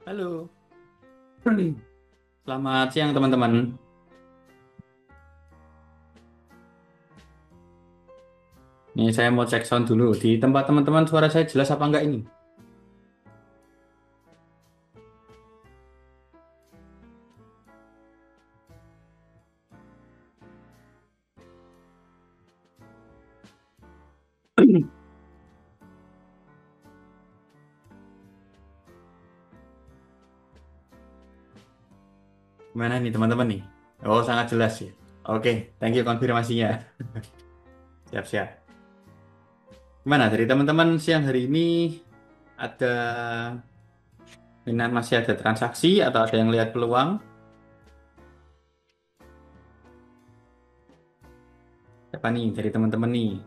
Halo, selamat siang teman-teman. Nih saya mau cek sound dulu. Di tempat teman-teman suara saya jelas apa enggak ini? Gimana nih teman-teman nih? Oh sangat jelas ya. Oke, thank you konfirmasinya. Siap-siap. Gimana dari teman-teman siang hari ini ada minat masih ada transaksi atau ada yang lihat peluang? Apa nih dari teman-teman nih?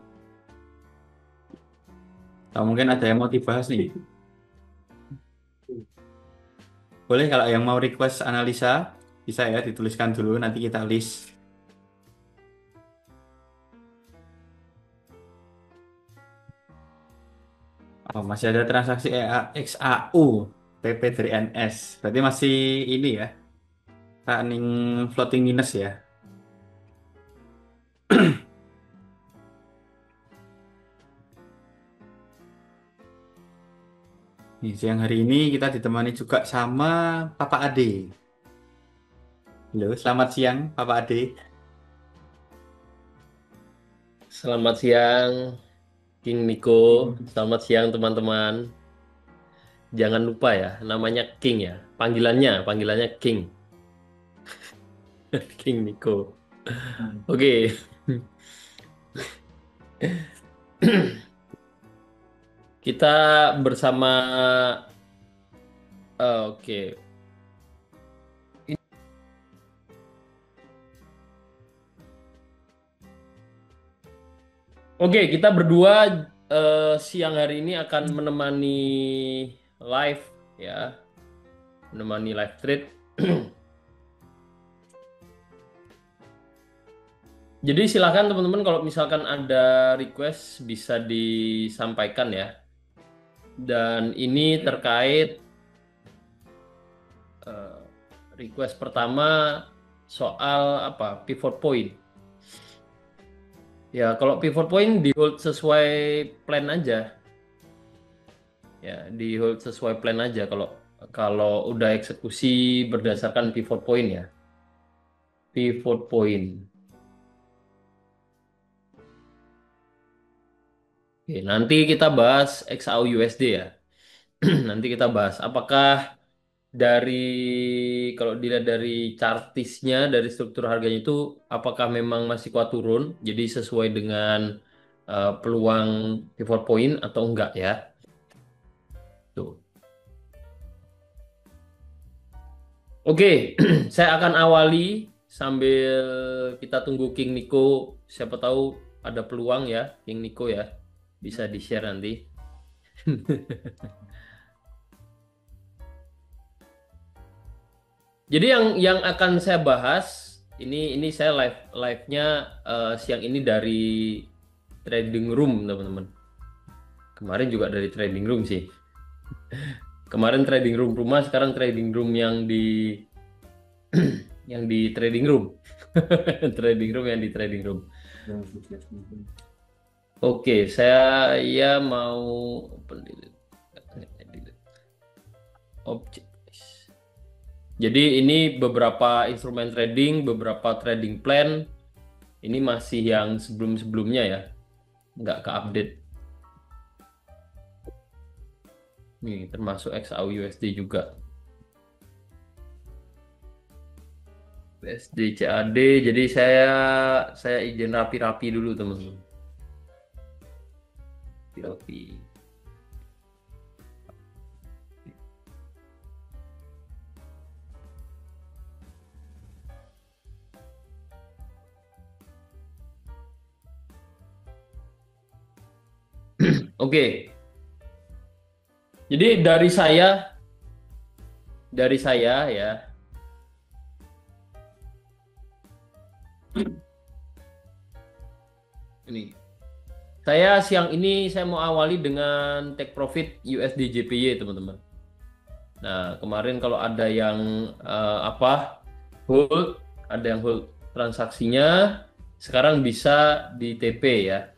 Atau mungkin ada yang mau dibahas nih? Boleh kalau yang mau request analisa bisa ya dituliskan dulu nanti kita list. Oh, masih ada transaksi XAU PP dari NS. Berarti masih ini ya, running floating minus ya. Nih, siang hari ini kita ditemani juga sama Papa Ade. Halo, selamat siang Papa Ade. Selamat siang, King Niko. Selamat siang, teman-teman. Jangan lupa ya, namanya King ya. Panggilannya King. King Niko. Oke. Kita bersama oke. Oke, kita berdua siang hari ini akan menemani live ya, menemani live trade. Jadi silakan teman-teman kalau misalkan ada request bisa disampaikan ya. Dan ini terkait eh, request pertama soal apa? Pivot point. Ya, kalau pivot point di hold sesuai plan aja. Ya, di hold sesuai plan aja kalau kalau udah eksekusi berdasarkan pivot point ya. Pivot point. Oke, nanti kita bahas XAU USD ya. Nanti kita bahas apakah dari kalau dilihat dari chartisnya dari struktur harganya itu apakah memang masih kuat turun jadi sesuai dengan peluang pivot point atau enggak ya tuh. Oke. Saya akan awali sambil kita tunggu King Nico, siapa tahu ada peluang ya King Nico ya, bisa di share nanti. Jadi yang akan saya bahas ini saya live-nya siang ini dari trading room teman-teman. Kemarin juga dari trading room sih. Kemarin trading room rumah, sekarang trading room yang di trading room. Trading room yang di trading room. Oke, saya mau open delete. Object. Jadi ini beberapa instrumen trading, beberapa trading plan. Ini masih yang sebelum-sebelumnya ya, nggak ke update. Nih, termasuk XAU USD juga. USD CAD. Jadi saya izin rapi-rapi dulu teman-teman. Rapi. Oke. Jadi dari saya ya. Ini. Siang ini saya mau awali dengan take profit USD JPY teman-teman. Nah, kemarin kalau ada yang apa hold, ada yang hold transaksinya, sekarang bisa di TP ya.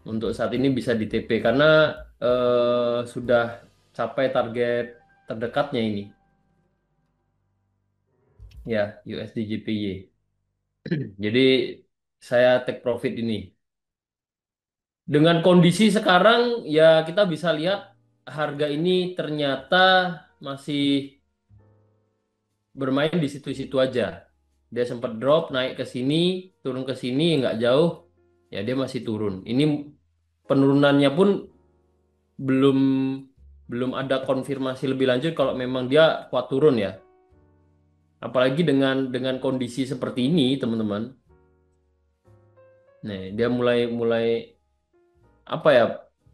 Untuk saat ini bisa di TP karena sudah capai target terdekatnya ini, ya USD JPY. Jadi saya take profit ini. Dengan kondisi sekarang ya kita bisa lihat harga ini ternyata masih bermain di situ-situ aja. Dia sempat drop naik ke sini, turun ke sini nggak jauh, ya dia masih turun. Ini penurunannya pun belum belum ada konfirmasi lebih lanjut kalau memang dia kuat turun ya. Apalagi dengan kondisi seperti ini, teman-teman. Nih, dia mulai mulai apa ya?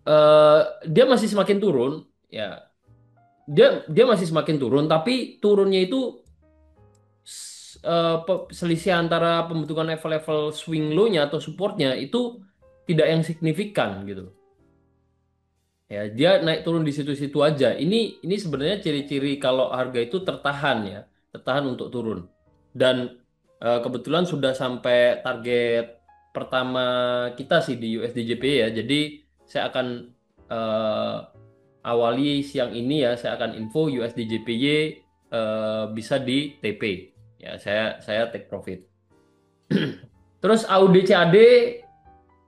eh dia masih semakin turun, ya. Dia dia masih semakin turun, tapi turunnya itu selisih antara pembentukan level-level swing low-nya atau supportnya itu tidak yang signifikan gitu. Ya, dia naik turun di situ-situ aja. Ini sebenarnya ciri-ciri kalau harga itu tertahan ya, tertahan untuk turun. Dan kebetulan sudah sampai target pertama kita sih di USDJP ya. Jadi saya akan awali siang ini ya, saya akan info USDJPY bisa di TP. Ya, saya take profit. Terus AUD CAD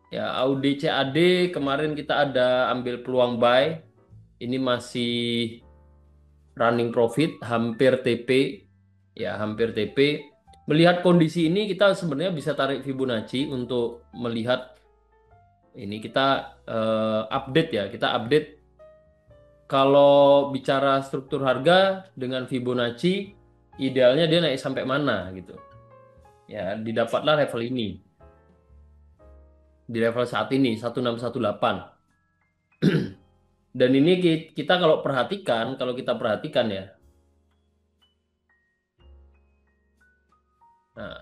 ya, AUD CAD kemarin kita ada ambil peluang buy. Ini masih running profit, hampir TP, ya hampir TP. Melihat kondisi ini kita sebenarnya bisa tarik Fibonacci untuk melihat ini kita update ya, kita update kalau bicara struktur harga dengan Fibonacci idealnya dia naik sampai mana gitu. Ya, didapatlah level ini. Di level saat ini 1618. Dan ini kita kalau kita perhatikan ya. Nah,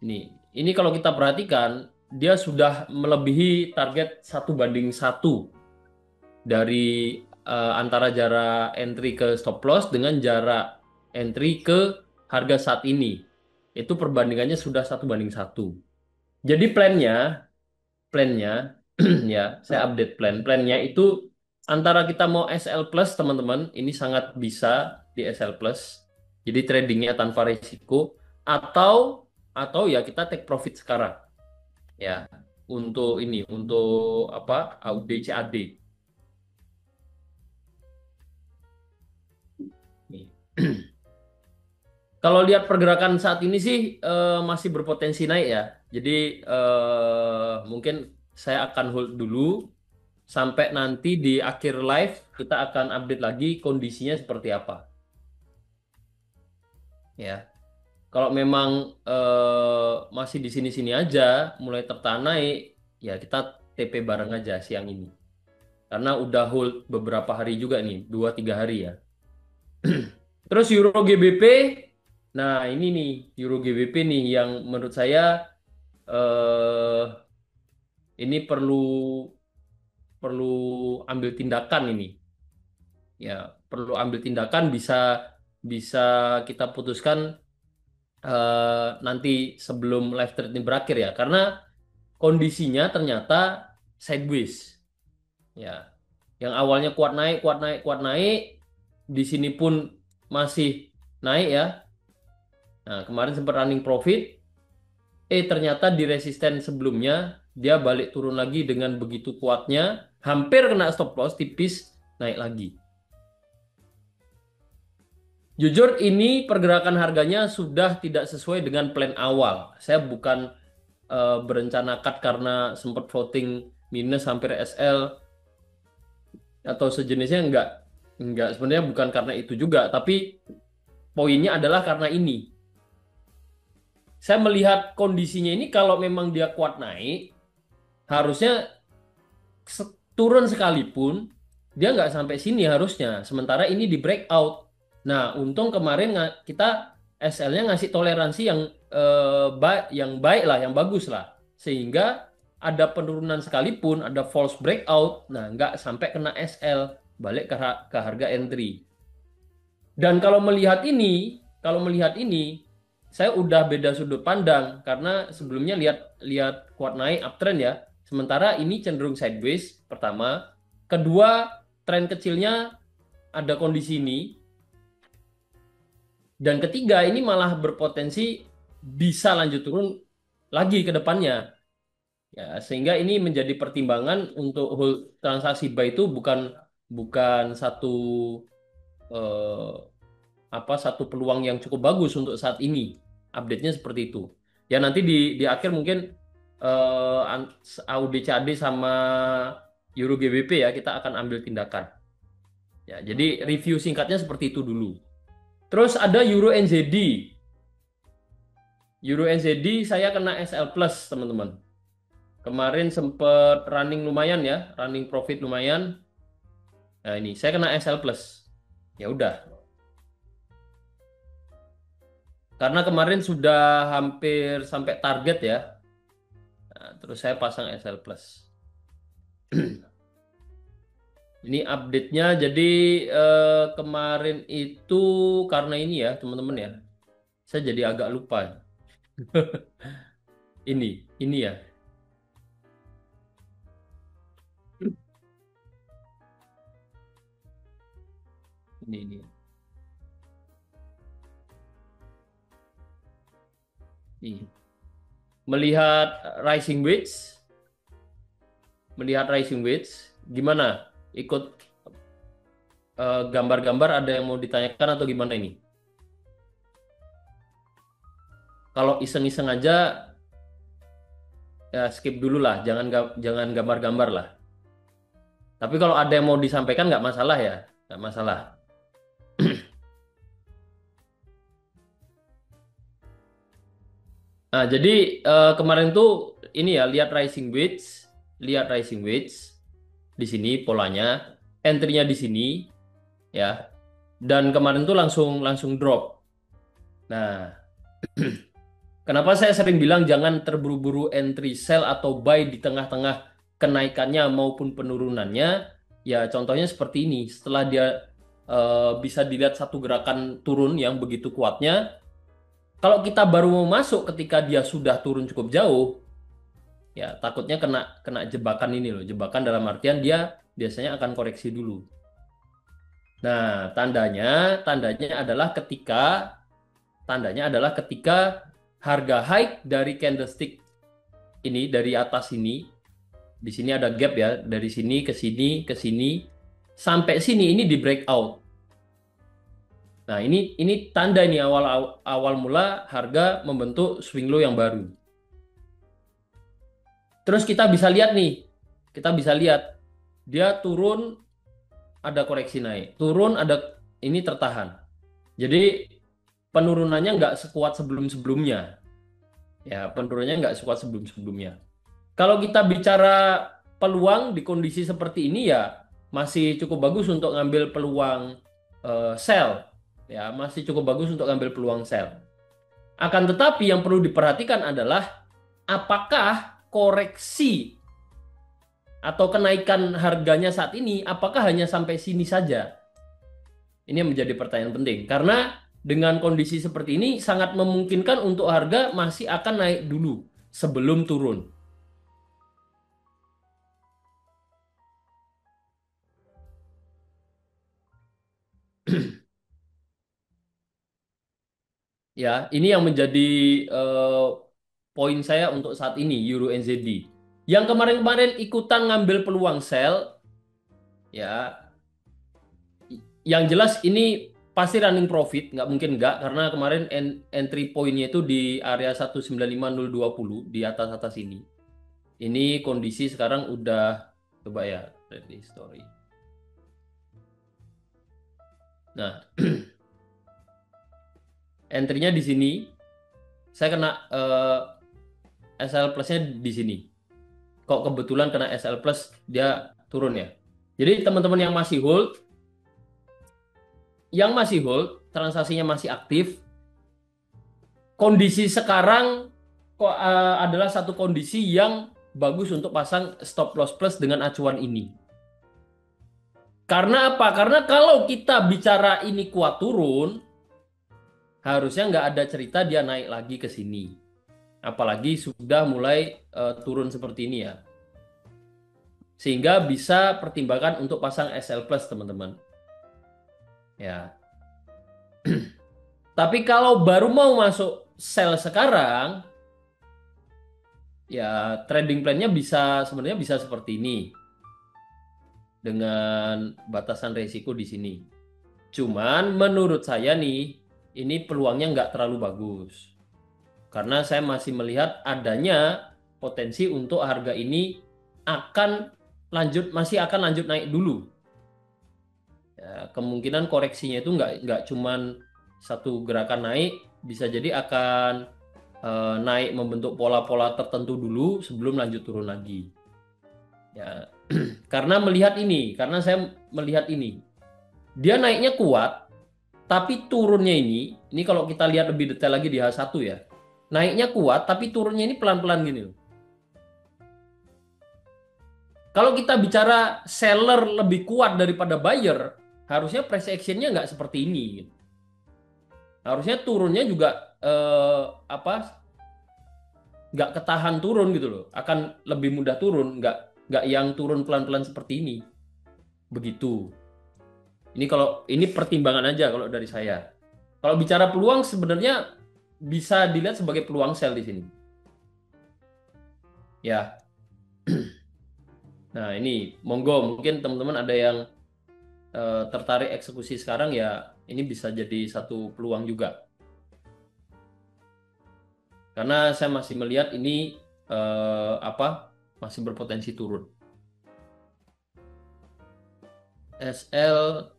ini kalau kita perhatikan dia sudah melebihi target 1:1 dari antara jarak entry ke stop loss dengan jarak entry ke harga saat ini. Itu perbandingannya sudah 1:1. Jadi plannya ya saya update plannya itu antara kita mau SL plus teman-teman ini sangat bisa di SL plus jadi tradingnya tanpa risiko atau ya kita take profit sekarang ya untuk ini untuk apa AUD CAD nih. Kalau lihat pergerakan saat ini sih masih berpotensi naik ya jadi mungkin saya akan hold dulu sampai nanti di akhir live kita akan update lagi kondisinya seperti apa. Ya, kalau memang masih di sini-sini aja, mulai tertahan naik, ya kita TP bareng aja siang ini. Karena udah hold beberapa hari juga nih, 2-3 hari ya. Terus Euro GBP, nah ini nih Euro GBP nih yang menurut saya eh, ini perlu perlu ambil tindakan ini. Ya, perlu ambil tindakan bisa bisa kita putuskan nanti sebelum live thread ini berakhir ya karena kondisinya ternyata sideways ya yang awalnya kuat naik kuat naik kuat naik di sini pun masih naik ya nah kemarin sempat running profit ternyata di resisten sebelumnya dia balik turun lagi dengan begitu kuatnya hampir kena stop loss tipis naik lagi. Jujur ini pergerakan harganya sudah tidak sesuai dengan plan awal. Saya bukan berencana cut karena sempat floating minus hampir SL atau sejenisnya enggak sebenarnya bukan karena itu juga, tapi poinnya adalah karena ini. Saya melihat kondisinya ini kalau memang dia kuat naik, harusnya turun sekalipun dia nggak sampai sini harusnya. Sementara ini di breakout. Nah, untung kemarin kita SL-nya ngasih toleransi yang baik lah, yang bagus lah. Sehingga ada penurunan sekalipun, ada false breakout, nah nggak sampai kena SL, balik ke harga entry. Dan kalau melihat ini, saya udah beda sudut pandang karena sebelumnya lihat lihat kuat naik uptrend ya. Sementara ini cenderung sideways pertama. Kedua, tren kecilnya ada kondisi ini. Dan ketiga, ini malah berpotensi bisa lanjut turun lagi ke depannya. Ya, sehingga ini menjadi pertimbangan untuk hold transaksi buy itu bukan bukan eh, satu peluang yang cukup bagus untuk saat ini. Update-nya seperti itu. Ya nanti di akhir mungkin AUD CAD sama Euro GBP ya kita akan ambil tindakan. Ya, jadi review singkatnya seperti itu dulu. Terus ada Euro NZD. Euro NZD saya kena SL plus teman-teman. Kemarin sempet running lumayan ya, running profit lumayan. Nah ini saya kena SL plus. Ya udah. Karena kemarin sudah hampir sampai target ya. Nah, terus saya pasang SL plus. Ini update-nya jadi kemarin itu karena ini ya teman-teman ya. Saya jadi agak lupa. Ini ya. Ini. Ini. Melihat rising wedge, gimana? Ikut gambar-gambar ada yang mau ditanyakan atau gimana ini? Kalau iseng-iseng aja ya skip dulu lah, jangan gambar-gambar lah. Tapi kalau ada yang mau disampaikan nggak masalah ya, nggak masalah. Nah, jadi kemarin tuh ini ya lihat rising wedge di sini polanya, entry-nya di sini ya. Dan kemarin tuh langsung langsung drop. Nah, kenapa saya sering bilang jangan terburu-buru entry sell atau buy di tengah-tengah kenaikannya maupun penurunannya? Ya, contohnya seperti ini. Setelah dia bisa dilihat satu gerakan turun yang begitu kuatnya, kalau kita baru mau masuk ketika dia sudah turun cukup jauh, ya takutnya kena kena jebakan ini loh. Jebakan dalam artian dia biasanya akan koreksi dulu. Nah, tandanya adalah ketika harga high dari candlestick ini dari atas ini, di sini ada gap ya, dari sini ke sini ke sini sampai sini ini di breakout. Nah, ini tanda ini awal awal mula harga membentuk swing low yang baru. Terus kita bisa lihat nih, kita bisa lihat dia turun ada koreksi naik, turun ada ini tertahan. Jadi penurunannya nggak sekuat sebelum-sebelumnya. Ya, penurunannya nggak sekuat sebelum-sebelumnya. Kalau kita bicara peluang di kondisi seperti ini ya masih cukup bagus untuk ngambil peluang sell. Ya, masih cukup bagus untuk ngambil peluang sell. Akan tetapi yang perlu diperhatikan adalah apakah koreksi atau kenaikan harganya saat ini apakah hanya sampai sini saja? Ini yang menjadi pertanyaan penting karena dengan kondisi seperti ini sangat memungkinkan untuk harga masih akan naik dulu sebelum turun. Ya, ini yang menjadi eh, poin saya untuk saat ini Euro NZD. Yang kemarin-kemarin ikutan ngambil peluang sell, ya, yang jelas ini pasti running profit, nggak mungkin nggak karena kemarin entry pointnya itu di area 195.020 di atas-atas ini. Ini kondisi sekarang udah coba ya, trade history. Nah, entry-nya di sini. Saya kena SL plus-nya di sini. Kok kebetulan kena SL plus dia turun ya. Jadi teman-teman yang masih hold, transaksinya masih aktif. Kondisi sekarang kok adalah satu kondisi yang bagus untuk pasang stop loss plus dengan acuan ini. Karena apa? Karena kalau kita bicara ini kuat turun, harusnya nggak ada cerita dia naik lagi ke sini. Apalagi sudah mulai turun seperti ini ya. Sehingga bisa pertimbangkan untuk pasang SL plus teman-teman. Ya. Tapi kalau baru mau masuk sell sekarang, ya trading plan-nya bisa sebenarnya bisa seperti ini dengan batasan resiko di sini. Cuman menurut saya nih, ini peluangnya nggak terlalu bagus. Karena saya masih melihat adanya potensi untuk harga ini akan masih akan lanjut naik dulu. Ya, kemungkinan koreksinya itu nggak cuman satu gerakan naik, bisa jadi akan naik membentuk pola-pola tertentu dulu sebelum lanjut turun lagi. Ya, karena saya melihat ini, dia naiknya kuat, tapi turunnya ini kalau kita lihat lebih detail lagi di H1 ya, naiknya kuat, tapi turunnya ini pelan-pelan gini loh. Kalau kita bicara seller lebih kuat daripada buyer, harusnya price action-nya nggak seperti ini, gitu. Harusnya turunnya juga apa nggak ketahan turun gitu loh, akan lebih mudah turun, nggak yang turun pelan-pelan seperti ini. Begitu. Ini kalau ini pertimbangan aja kalau dari saya. Kalau bicara peluang sebenarnya bisa dilihat sebagai peluang sell di sini. Ya. Nah, ini monggo mungkin teman-teman ada yang tertarik eksekusi sekarang ya, ini bisa jadi satu peluang juga. Karena saya masih melihat ini apa masih berpotensi turun. SL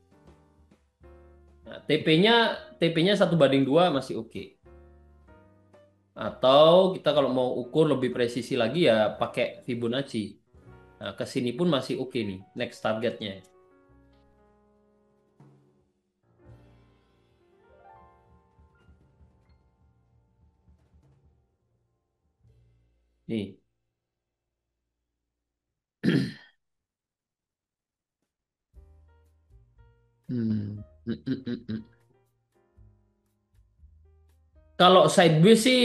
nah, TP-nya 1:2 masih oke. Atau kita kalau mau ukur lebih presisi lagi ya pakai Fibonacci. Nah, ke sini pun masih oke nih, next targetnya. Nih. Hmm. Kalau sideways sih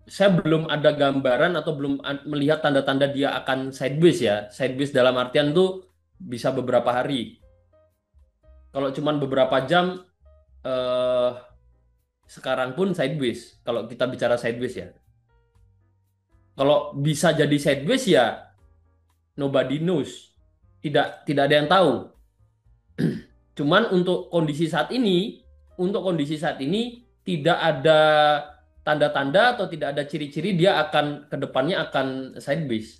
saya belum ada gambaran atau belum melihat tanda-tanda dia akan sideways ya. Sideways dalam artian tuh bisa beberapa hari. Kalau cuman beberapa jam eh, sekarang pun sideways. Kalau kita bicara sideways ya. Kalau bisa jadi sideways ya nobody knows. Tidak ada yang tahu. Cuman untuk kondisi saat ini tidak ada tanda-tanda atau tidak ada ciri-ciri dia akan ke depannya akan sideways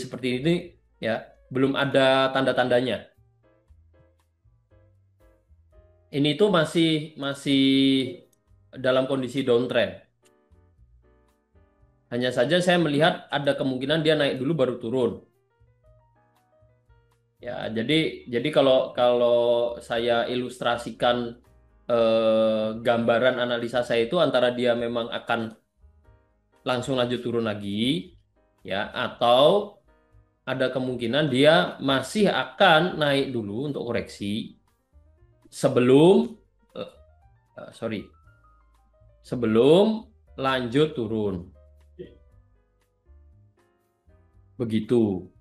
seperti ini ya, belum ada tanda-tandanya. Ini tuh masih masih dalam kondisi downtrend. Hanya saja saya melihat ada kemungkinan dia naik dulu baru turun. Ya, jadi kalau kalau saya ilustrasikan gambaran analisa saya itu antara dia memang akan langsung lanjut turun lagi ya atau ada kemungkinan dia masih akan naik dulu untuk koreksi sebelum eh, sorry sebelum lanjut turun begitu.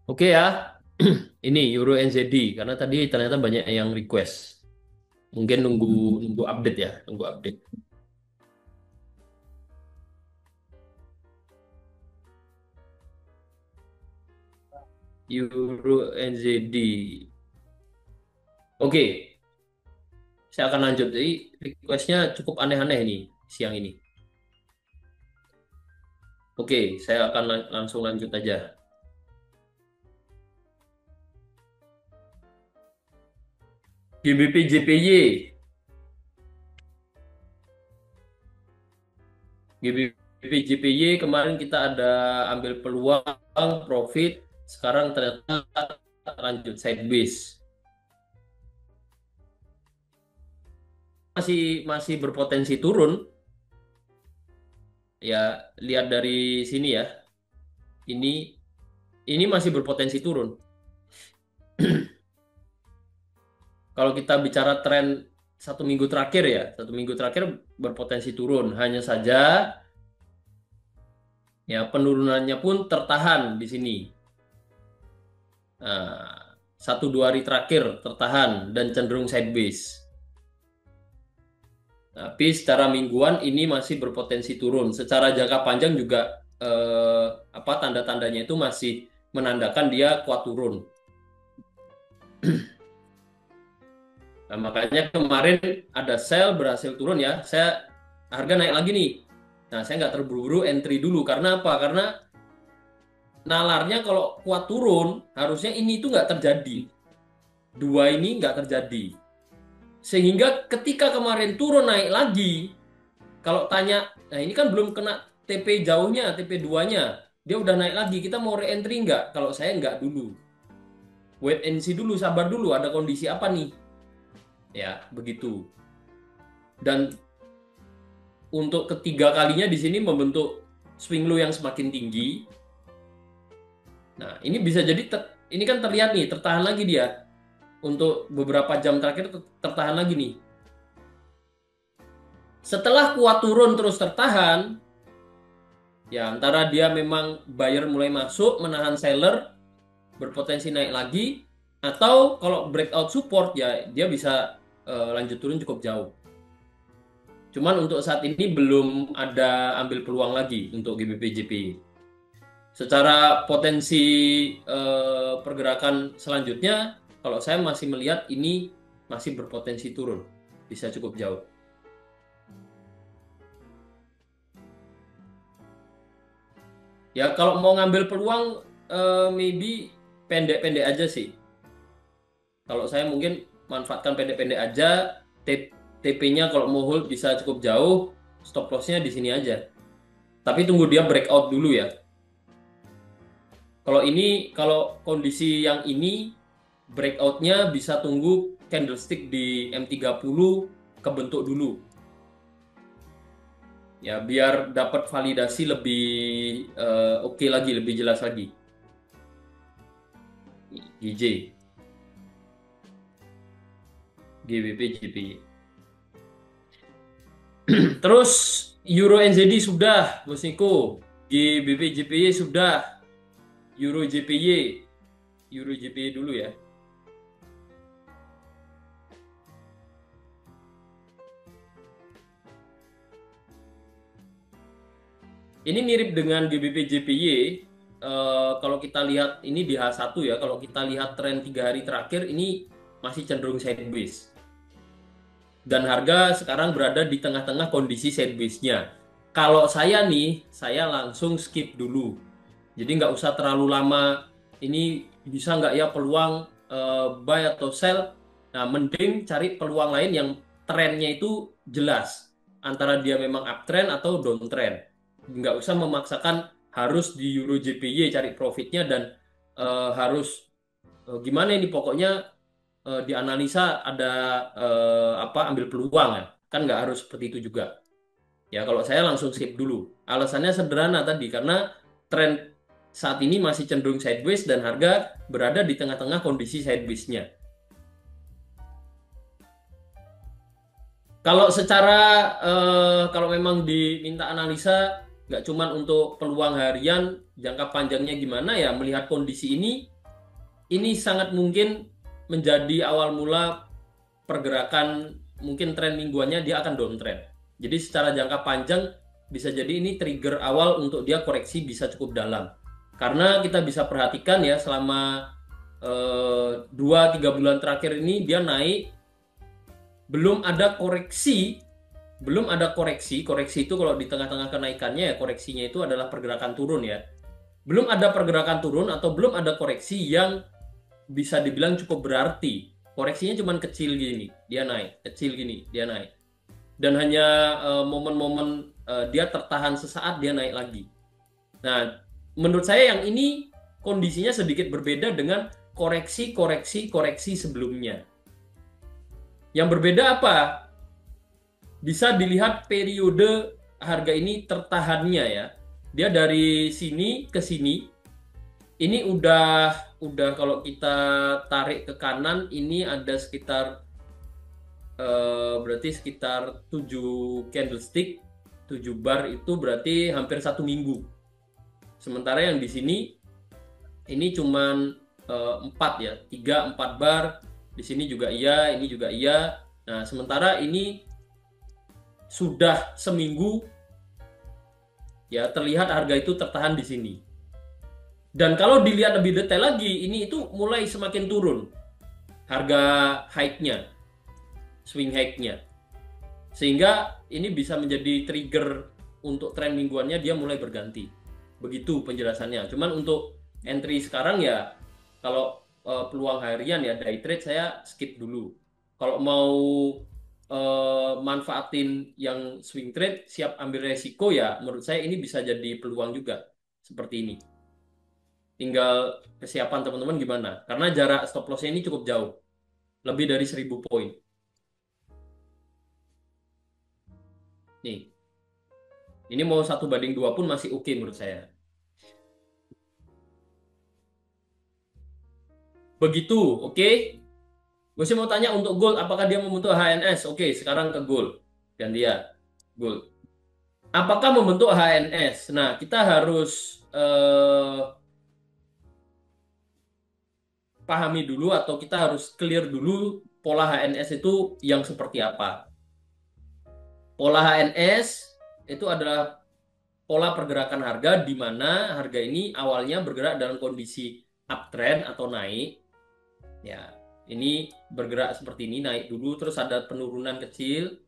Oke ya, ini Euro NZD karena tadi ternyata banyak yang request. Mungkin nunggu nunggu update ya, nunggu update. Euro NZD. Oke, saya akan lanjut. Jadi requestnya cukup aneh-aneh nih siang ini. Oke, saya akan langsung lanjut aja. GBP JPY. GBP JPY kemarin kita ada ambil peluang profit, sekarang ternyata lanjut sideways. Masih berpotensi turun. Ya, lihat dari sini ya. Ini ini masih berpotensi turun. Kalau kita bicara tren 1 minggu terakhir ya, 1 minggu terakhir berpotensi turun. Hanya saja ya penurunannya pun tertahan di sini. Nah, 1-2 hari terakhir tertahan dan cenderung sideways. Tapi secara mingguan ini masih berpotensi turun. Secara jangka panjang juga tanda-tandanya itu masih menandakan dia kuat turun. Nah, makanya kemarin ada sell berhasil turun ya. Harga naik lagi nih. Nah, saya nggak terburu-buru entry dulu. Karena apa? Karena nalarnya kalau kuat turun, harusnya ini itu nggak terjadi. Dua ini nggak terjadi. Sehingga ketika kemarin turun naik lagi, kalau tanya, nah ini kan belum kena TP jauhnya, TP 2-nya. Dia udah naik lagi, kita mau re-entry nggak? Kalau saya nggak dulu. Wait and see dulu, sabar dulu, ada kondisi apa nih? Ya, begitu. Dan untuk ketiga kalinya di sini membentuk swing low yang semakin tinggi. Nah, ini bisa jadi, ini kan terlihat nih, tertahan lagi dia. Untuk beberapa jam terakhir tertahan lagi nih. Setelah kuat turun terus tertahan, ya antara dia memang buyer mulai masuk, menahan seller, berpotensi naik lagi, atau kalau breakout support ya dia bisa lanjut turun cukup jauh. Cuman untuk saat ini belum ada ambil peluang lagi untuk GBP JPY. Secara potensi pergerakan selanjutnya, kalau saya masih melihat ini masih berpotensi turun, bisa cukup jauh. Ya kalau mau ngambil peluang, maybe pendek-pendek aja sih. Kalau saya mungkin manfaatkan pendek-pendek aja, TP-nya kalau mau hold bisa cukup jauh, stop loss-nya di sini aja. Tapi tunggu dia breakout dulu ya. Kalau kondisi yang ini breakout-nya bisa tunggu candlestick di M30 kebentuk dulu. Ya, biar dapat validasi lebih oke lagi, lebih jelas lagi. GJ. GBP JPY. Terus Euro NZD sudah, Bos Niko. GBP JPY sudah. Euro JPY. Euro JPY dulu ya. Ini mirip dengan GBP JPY. Kalau kita lihat ini di H1 ya, kalau kita lihat tren 3 hari terakhir ini masih cenderung sideways. Dan harga sekarang berada di tengah-tengah kondisi sideways-nya. Kalau saya nih, saya langsung skip dulu. Jadi nggak usah terlalu lama. Ini bisa nggak ya peluang buy atau sell? Nah, mending cari peluang lain yang trennya itu jelas. Antara dia memang uptrend atau downtrend. Nggak usah memaksakan harus di Euro JPY cari profitnya dan harus gimana ini pokoknya dianalisa ada ambil peluang ya. Kan nggak harus seperti itu juga. Ya kalau saya langsung skip dulu. Alasannya sederhana tadi karena tren saat ini masih cenderung sideways dan harga berada di tengah-tengah kondisi sideways-nya. Kalau kalau memang diminta analisa nggak cuma untuk peluang harian, jangka panjangnya gimana ya, melihat kondisi ini sangat mungkin menjadi awal mula pergerakan, mungkin tren mingguannya dia akan downtrend. Jadi secara jangka panjang bisa jadi ini trigger awal untuk dia koreksi bisa cukup dalam. Karena kita bisa perhatikan ya selama 2-3 bulan terakhir ini dia naik, belum ada koreksi. Koreksi itu kalau di tengah-tengah kenaikannya ya koreksinya itu adalah pergerakan turun ya. Belum ada pergerakan turun atau belum ada koreksi yang bisa dibilang cukup berarti. Koreksinya cuma kecil gini, dia naik, kecil gini, dia naik. dan hanya momen-momen dia tertahan sesaat dia naik lagi. Nah, menurut saya yang ini kondisinya sedikit berbeda dengan koreksi sebelumnya. Yang berbeda apa? Bisa dilihat periode harga ini tertahannya ya. Dia dari sini ke sini, ini udah kalau kita tarik ke kanan ini ada sekitar berarti sekitar 7 candlestick, 7 bar itu berarti hampir 1 minggu. Sementara yang di sini ini cuman 4 ya, 3 4 bar. Di sini juga iya, ini juga iya. Nah, sementara ini sudah seminggu ya terlihat harga itu tertahan di sini. Dan kalau dilihat lebih detail lagi, ini itu mulai semakin turun harga high-nya, swing high-nya. Sehingga ini bisa menjadi trigger untuk tren mingguannya dia mulai berganti. Begitu penjelasannya. Cuman untuk entry sekarang ya kalau peluang harian ya day trade saya skip dulu. Kalau mau manfaatin yang swing trade siap ambil resiko ya menurut saya ini bisa jadi peluang juga seperti ini. Tinggal kesiapan teman-teman gimana. Karena jarak stop loss-nya ini cukup jauh. Lebih dari 1.000 poin. Nih. Ini mau 1/2 pun masih oke menurut saya. Begitu, oke? Gue sih mau tanya untuk gold, apakah dia membentuk HNS? Oke, sekarang ke gold. Dan dia, gold. Apakah membentuk HNS? Nah, kita harus pahami dulu atau kita harus clear dulu pola HNS itu yang seperti apa. Pola HNS itu adalah pola pergerakan harga di mana harga ini awalnya bergerak dalam kondisi uptrend atau naik. Ya, ini bergerak seperti ini, naik dulu, terus ada penurunan kecil.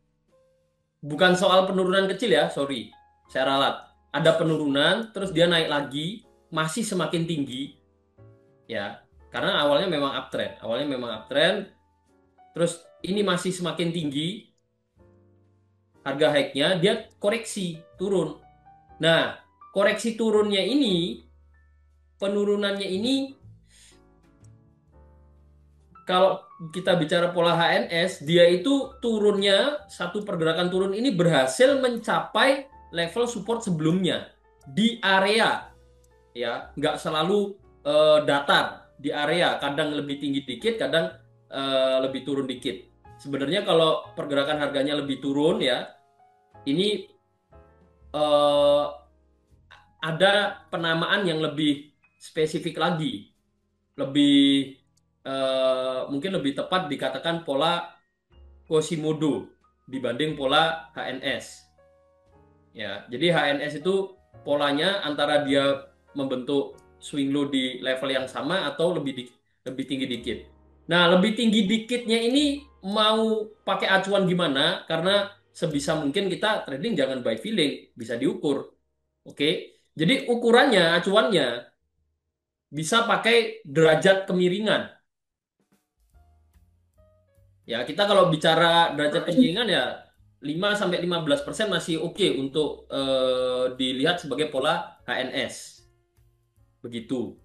Bukan soal penurunan kecil ya, sorry. Saya ralat. Ada penurunan, terus dia naik lagi, masih semakin tinggi. Ya, karena awalnya memang uptrend. Awalnya memang uptrend, terus ini masih semakin tinggi. Harga high-nya, dia koreksi, turun. Nah, koreksi turunnya ini, penurunannya ini kalau kita bicara pola HNS, dia itu turunnya, satu pergerakan turun ini berhasil mencapai level support sebelumnya di area, ya, nggak selalu datar di area, kadang lebih tinggi dikit, kadang lebih turun dikit. Sebenarnya kalau pergerakan harganya lebih turun ya, ini eh, ada penamaan yang lebih spesifik lagi, lebih mungkin lebih tepat dikatakan pola Quasimodo dibanding pola HNS. Ya, jadi HNS itu polanya antara dia membentuk swing low di level yang sama atau lebih tinggi dikit. Nah, lebih tinggi dikitnya ini mau pakai acuan gimana? Karena sebisa mungkin kita trading jangan by feeling, bisa diukur. Oke. Jadi ukurannya, acuannya bisa pakai derajat kemiringan. Ya, kita kalau bicara derajat kemiringan ya 5-15% masih oke untuk dilihat sebagai pola HNS. Begitu.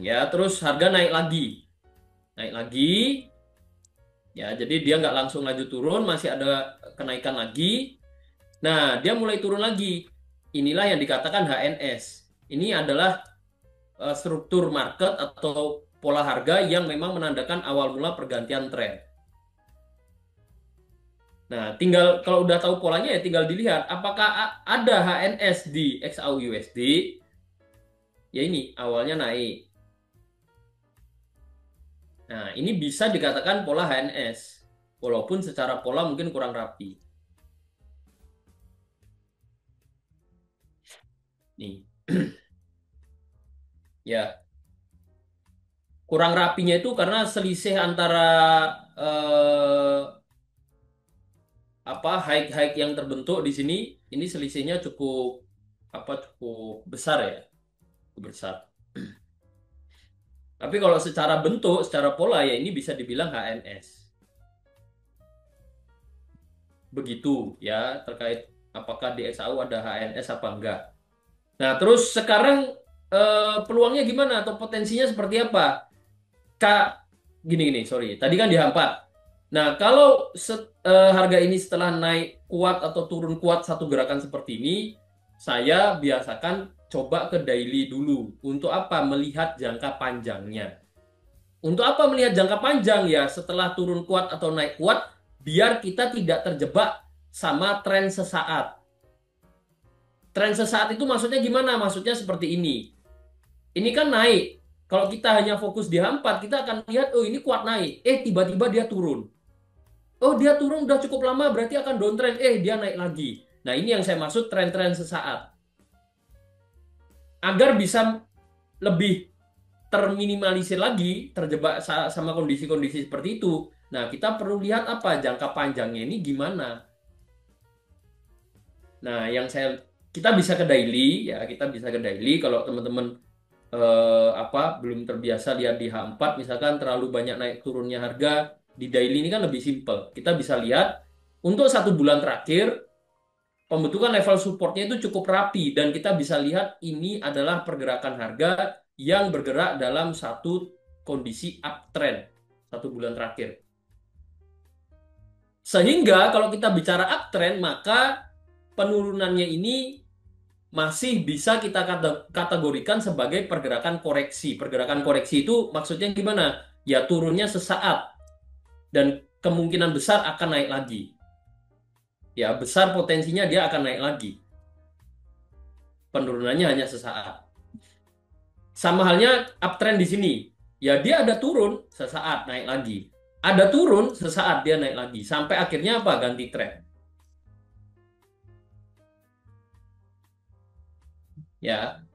Ya, terus harga naik lagi. Naik lagi. Ya, jadi dia nggak langsung lanjut turun, masih ada kenaikan lagi. Nah, dia mulai turun lagi. Inilah yang dikatakan HNS. Ini adalah struktur market atau pola harga yang memang menandakan awal mula pergantian tren. Nah, tinggal kalau udah tahu polanya ya tinggal dilihat apakah ada HNS di XAUUSD. Ya ini awalnya naik. Nah, ini bisa dikatakan pola HNS. Walaupun secara pola mungkin kurang rapi. Nih. Ya, kurang rapinya itu karena selisih antara eh, apa high yang terbentuk di sini ini selisihnya cukup besar ya, cukup besar. Tapi kalau secara bentuk, secara pola ya ini bisa dibilang HNS. begitu ya terkait apakah di XAU ada HNS apa enggak. Nah, terus sekarang peluangnya gimana atau potensinya seperti apa? Kak, gini, sorry. Tadi kan di H4. Nah, kalau harga ini setelah naik kuat atau turun kuat satu gerakan seperti ini, saya biasakan coba ke daily dulu. Untuk apa? Melihat jangka panjangnya. Untuk apa melihat jangka panjang ya? Setelah turun kuat atau naik kuat, biar kita tidak terjebak sama tren sesaat. Tren sesaat itu maksudnya gimana? Maksudnya seperti ini. Ini kan naik. Kalau kita hanya fokus di H4, kita akan lihat, oh ini kuat naik. Tiba-tiba dia turun. Oh, dia turun udah cukup lama, berarti akan downtrend. Dia naik lagi. Nah, ini yang saya maksud tren-tren sesaat. Agar bisa lebih terminimalisir lagi, terjebak sama kondisi-kondisi seperti itu. Nah, kita perlu lihat apa jangka panjangnya ini gimana. Nah, kita bisa ke daily ya, kita bisa ke daily kalau teman-teman belum terbiasa lihat di H4 misalkan terlalu banyak naik turunnya harga di daily ini kan lebih simple. Kita bisa lihat untuk 1 bulan terakhir pembentukan level supportnya itu cukup rapi dan kita bisa lihat ini adalah pergerakan harga yang bergerak dalam satu kondisi uptrend 1 bulan terakhir. Sehingga kalau kita bicara uptrend maka penurunannya ini masih bisa kita kategorikan sebagai pergerakan koreksi. Pergerakan koreksi itu maksudnya gimana? Ya turunnya sesaat dan kemungkinan besar akan naik lagi. Ya besar potensinya dia akan naik lagi. Penurunannya hanya sesaat. Sama halnya uptrend di sini. Ya dia ada turun sesaat naik lagi. Ada turun sesaat dia naik lagi. Sampai akhirnya apa? Ganti trend. Ya,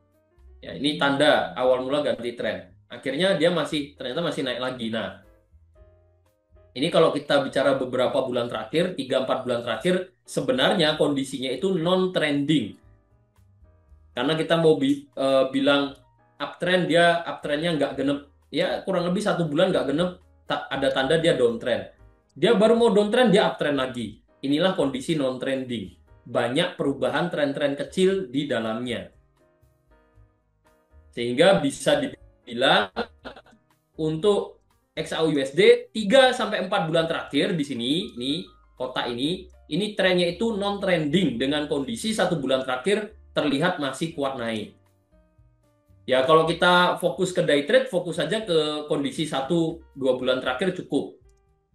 ya ini tanda awal mula ganti tren. Akhirnya dia ternyata masih naik lagi. Nah, ini kalau kita bicara beberapa bulan terakhir, 3-4 bulan terakhir, sebenarnya kondisinya itu non-trending. Karena kita mau bilang uptrend, dia uptrendnya nggak genep. Ya kurang lebih 1 bulan nggak genep, ada tanda dia downtrend. Dia baru mau downtrend, dia uptrend lagi. Inilah kondisi non-trending. Banyak perubahan tren-tren kecil di dalamnya. Sehingga bisa dibilang untuk XAU-USD 3-4 bulan terakhir di sini, ini kotak ini trennya itu non-trending dengan kondisi 1 bulan terakhir terlihat masih kuat naik. Ya kalau kita fokus ke day trade, fokus saja ke kondisi 1-2 bulan terakhir cukup.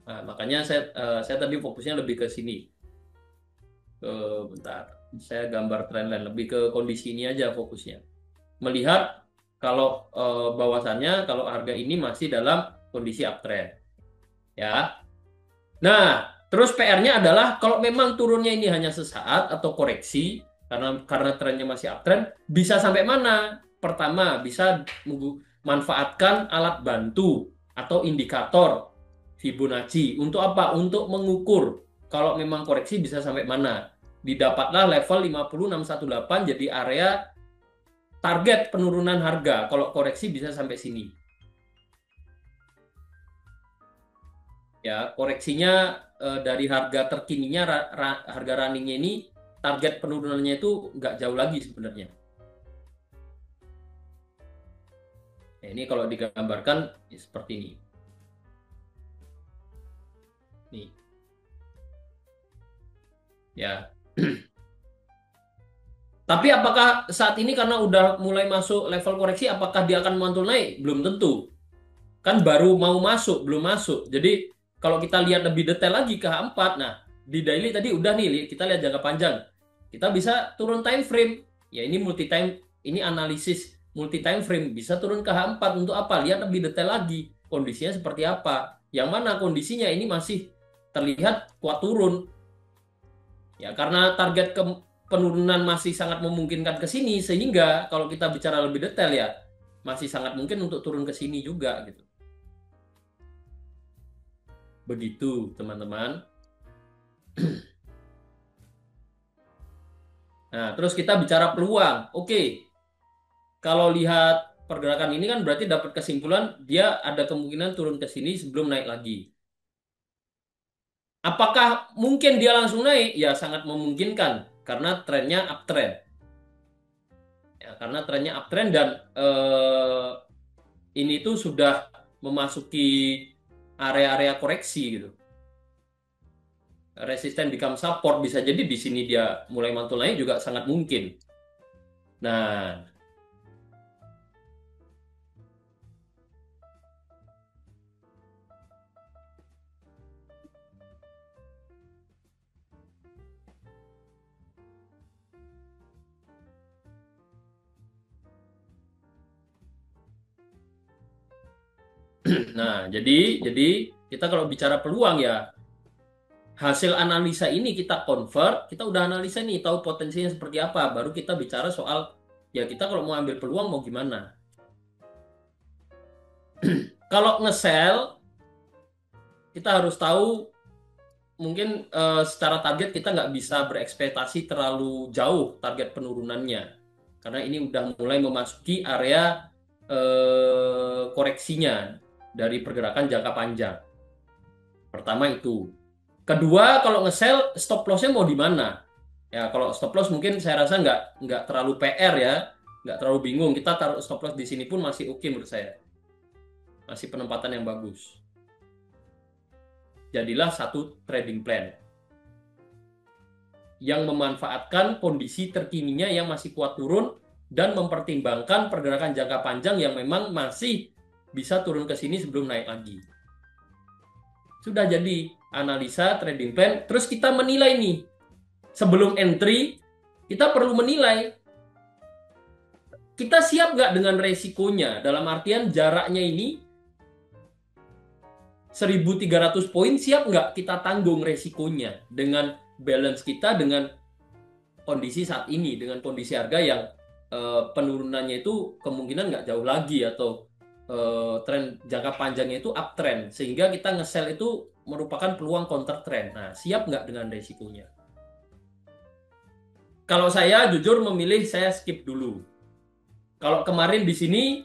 Nah, makanya saya tadi fokusnya lebih ke sini. Bentar, saya gambar trendline lebih ke kondisi ini aja fokusnya. Melihat kalau bahwasannya kalau harga ini masih dalam kondisi uptrend. Ya. Nah, terus PR-nya adalah kalau memang turunnya ini hanya sesaat atau koreksi karena trennya masih uptrend, bisa sampai mana? Pertama, bisa manfaatkan alat bantu atau indikator Fibonacci. Untuk apa? Untuk mengukur kalau memang koreksi bisa sampai mana. Didapatlah level 50618 jadi area target penurunan harga. Kalau koreksi bisa sampai sini. Ya, koreksinya dari harga terkininya, harga runningnya ini, target penurunannya itu nggak jauh lagi sebenarnya. Nah, ini kalau digambarkan ya seperti ini. Nih. Ya. Tapi apakah saat ini karena udah mulai masuk level koreksi, apakah dia akan mantul naik? Belum tentu. Kan baru mau masuk, belum masuk. Jadi kalau kita lihat lebih detail lagi ke H4, nah di daily tadi udah nih, kita lihat jangka panjang. Kita bisa turun time frame. Ya ini ini analisis multi time frame. Bisa turun ke H4 untuk apa? Lihat lebih detail lagi. Kondisinya seperti apa. Yang mana kondisinya ini masih terlihat kuat turun. Ya karena target penurunan masih sangat memungkinkan ke sini, sehingga kalau kita bicara lebih detail ya, masih sangat mungkin untuk turun ke sini juga gitu. Begitu, teman-teman. Nah, terus kita bicara peluang. Oke, kalau lihat pergerakan ini kan berarti dapat kesimpulan dia ada kemungkinan turun ke sini sebelum naik lagi. Apakah mungkin dia langsung naik? Ya sangat memungkinkan karena trennya uptrend. Ya, karena trennya uptrend dan ini tuh sudah memasuki area-area koreksi gitu. Resisten become support, bisa jadi di sini dia mulai mantul naik juga sangat mungkin. Nah, nah jadi kita kalau bicara peluang ya hasil analisa ini kita convert, kita udah analisa nih tahu potensinya seperti apa, baru kita bicara soal ya kita kalau mau ambil peluang mau gimana. Kalau nge-sell kita harus tahu mungkin secara target kita nggak bisa berekspektasi terlalu jauh target penurunannya karena ini udah mulai memasuki area koreksinya dari pergerakan jangka panjang. Pertama itu. Kedua, kalau nge-sell stop loss-nya mau di mana? Ya, kalau stop loss mungkin saya rasa nggak terlalu PR ya, nggak terlalu bingung. Kita taruh stop loss di sini pun masih oke menurut saya, masih penempatan yang bagus. Jadilah satu trading plan yang memanfaatkan kondisi terkininya yang masih kuat turun dan mempertimbangkan pergerakan jangka panjang yang memang masih bisa turun ke sini sebelum naik lagi. Sudah jadi analisa trading plan, terus kita menilai nih. Sebelum entry, kita perlu menilai kita siap nggak dengan resikonya. Dalam artian jaraknya ini 1.300 poin, siap nggak kita tanggung resikonya dengan balance kita, dengan kondisi saat ini, dengan kondisi harga yang penurunannya itu kemungkinan nggak jauh lagi atau tren jangka panjangnya itu uptrend, sehingga kita nge-sell itu merupakan peluang counter trend. Nah, siap nggak dengan resikonya? Kalau saya jujur memilih saya skip dulu. Kalau kemarin di sini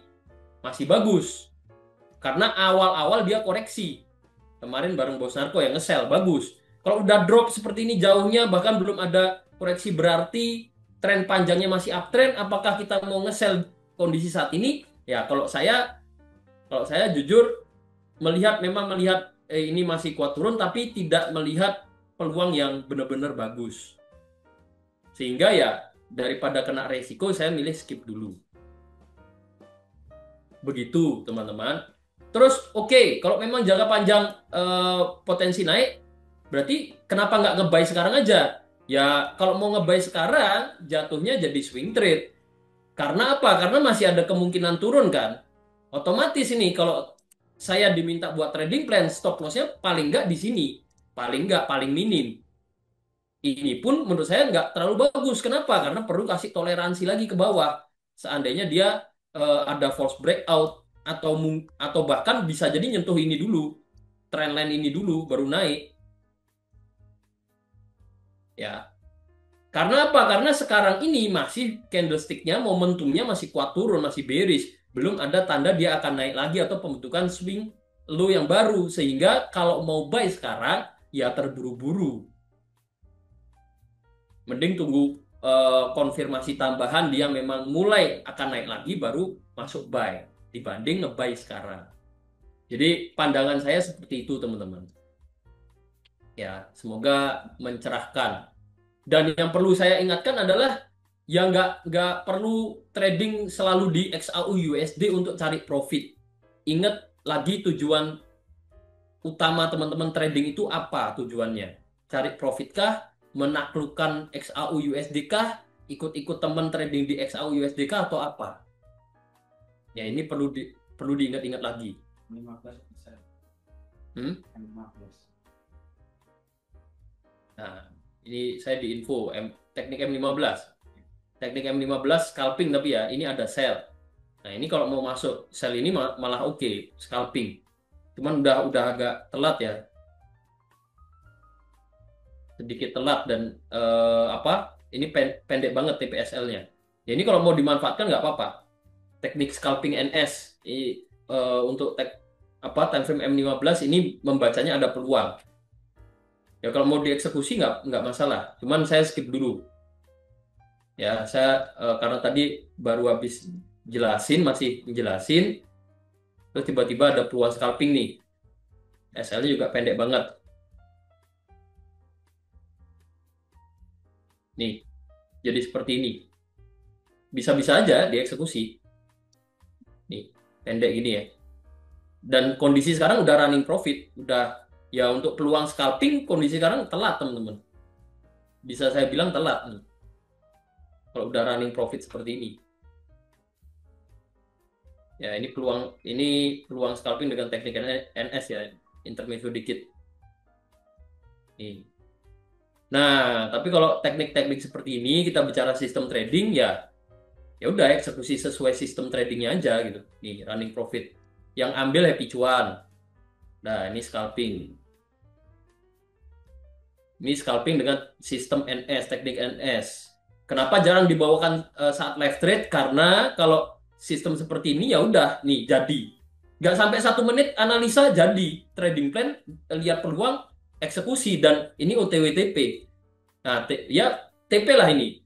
masih bagus, karena awal-awal dia koreksi. Kemarin bareng Bos Narko yang nge-sell, bagus. Kalau udah drop seperti ini jauhnya, bahkan belum ada koreksi berarti tren panjangnya masih uptrend, apakah kita mau nge-sell kondisi saat ini? Ya, kalau saya jujur memang melihat ini masih kuat turun, tapi tidak melihat peluang yang benar-benar bagus. Sehingga ya daripada kena resiko, saya milih skip dulu. Begitu teman-teman. Terus oke, kalau memang jangka panjang potensi naik, berarti kenapa nggak nge-buy sekarang aja? Ya kalau mau nge-buy sekarang, jatuhnya jadi swing trade. Karena apa? Karena masih ada kemungkinan turun kan. Otomatis ini kalau saya diminta buat trading plan, stop loss-nya paling nggak di sini. Paling nggak, paling minim. Ini pun menurut saya nggak terlalu bagus. Kenapa? Karena perlu kasih toleransi lagi ke bawah. Seandainya dia ada false breakout atau bahkan bisa jadi nyentuh ini dulu, trendline ini dulu baru naik. Ya, karena apa? Karena sekarang ini masih candlestick-nya momentumnya masih kuat turun, masih bearish. Belum ada tanda dia akan naik lagi atau pembentukan swing low yang baru. Sehingga kalau mau buy sekarang, ya terburu-buru. Mending tunggu konfirmasi tambahan dia memang mulai akan naik lagi baru masuk buy dibanding nge-buy sekarang. Jadi pandangan saya seperti itu teman-teman. Ya, semoga mencerahkan. Dan yang perlu saya ingatkan adalah yang nggak perlu trading selalu di XAU USD untuk cari profit. Ingat lagi tujuan utama teman-teman trading itu apa tujuannya? Cari profit kah? Menaklukkan XAU USD kah? Ikut-ikut teman trading di XAU USD kah atau apa? Ya ini perlu diingat-ingat lagi. 15 bisa. Hmm? 15. Nah, ini saya di info teknik M15. Teknik M15 scalping tapi ya ini ada sell. Nah, ini kalau mau masuk sell ini malah oke, scalping. Cuman udah agak telat ya. Sedikit telat dan ini pendek banget TPSL-nya. Ya ini kalau mau dimanfaatkan nggak apa-apa. Teknik scalping NS untuk time frame M15 ini membacanya ada peluang. Ya kalau mau dieksekusi nggak masalah. Cuman saya skip dulu. Ya saya karena tadi baru habis jelasin, masih menjelasin, terus tiba-tiba ada peluang scalping nih. SL-nya juga pendek banget. Nih, jadi seperti ini. Bisa-bisa aja dieksekusi. Nih, pendek gini ya. Dan kondisi sekarang udah running profit, udah ya untuk peluang scalping kondisi sekarang telat teman-teman. Bisa saya bilang telat nih, kalau udah running profit seperti ini. Ya ini peluang scalping dengan teknik NS ya, intermezzo dikit. Nih. Nah, tapi kalau teknik-teknik seperti ini kita bicara sistem trading ya, ya udah eksekusi sesuai sistem tradingnya aja gitu. Nih running profit. Yang ambil happy cuan. Nah, ini scalping. Ini scalping dengan sistem NS, teknik NS. Kenapa jarang dibawakan saat live trade? Karena kalau sistem seperti ini ya udah nih jadi. Nggak sampai 1 menit analisa jadi trading plan, lihat peluang, eksekusi dan ini OTW TP. Nah, ya TP lah ini.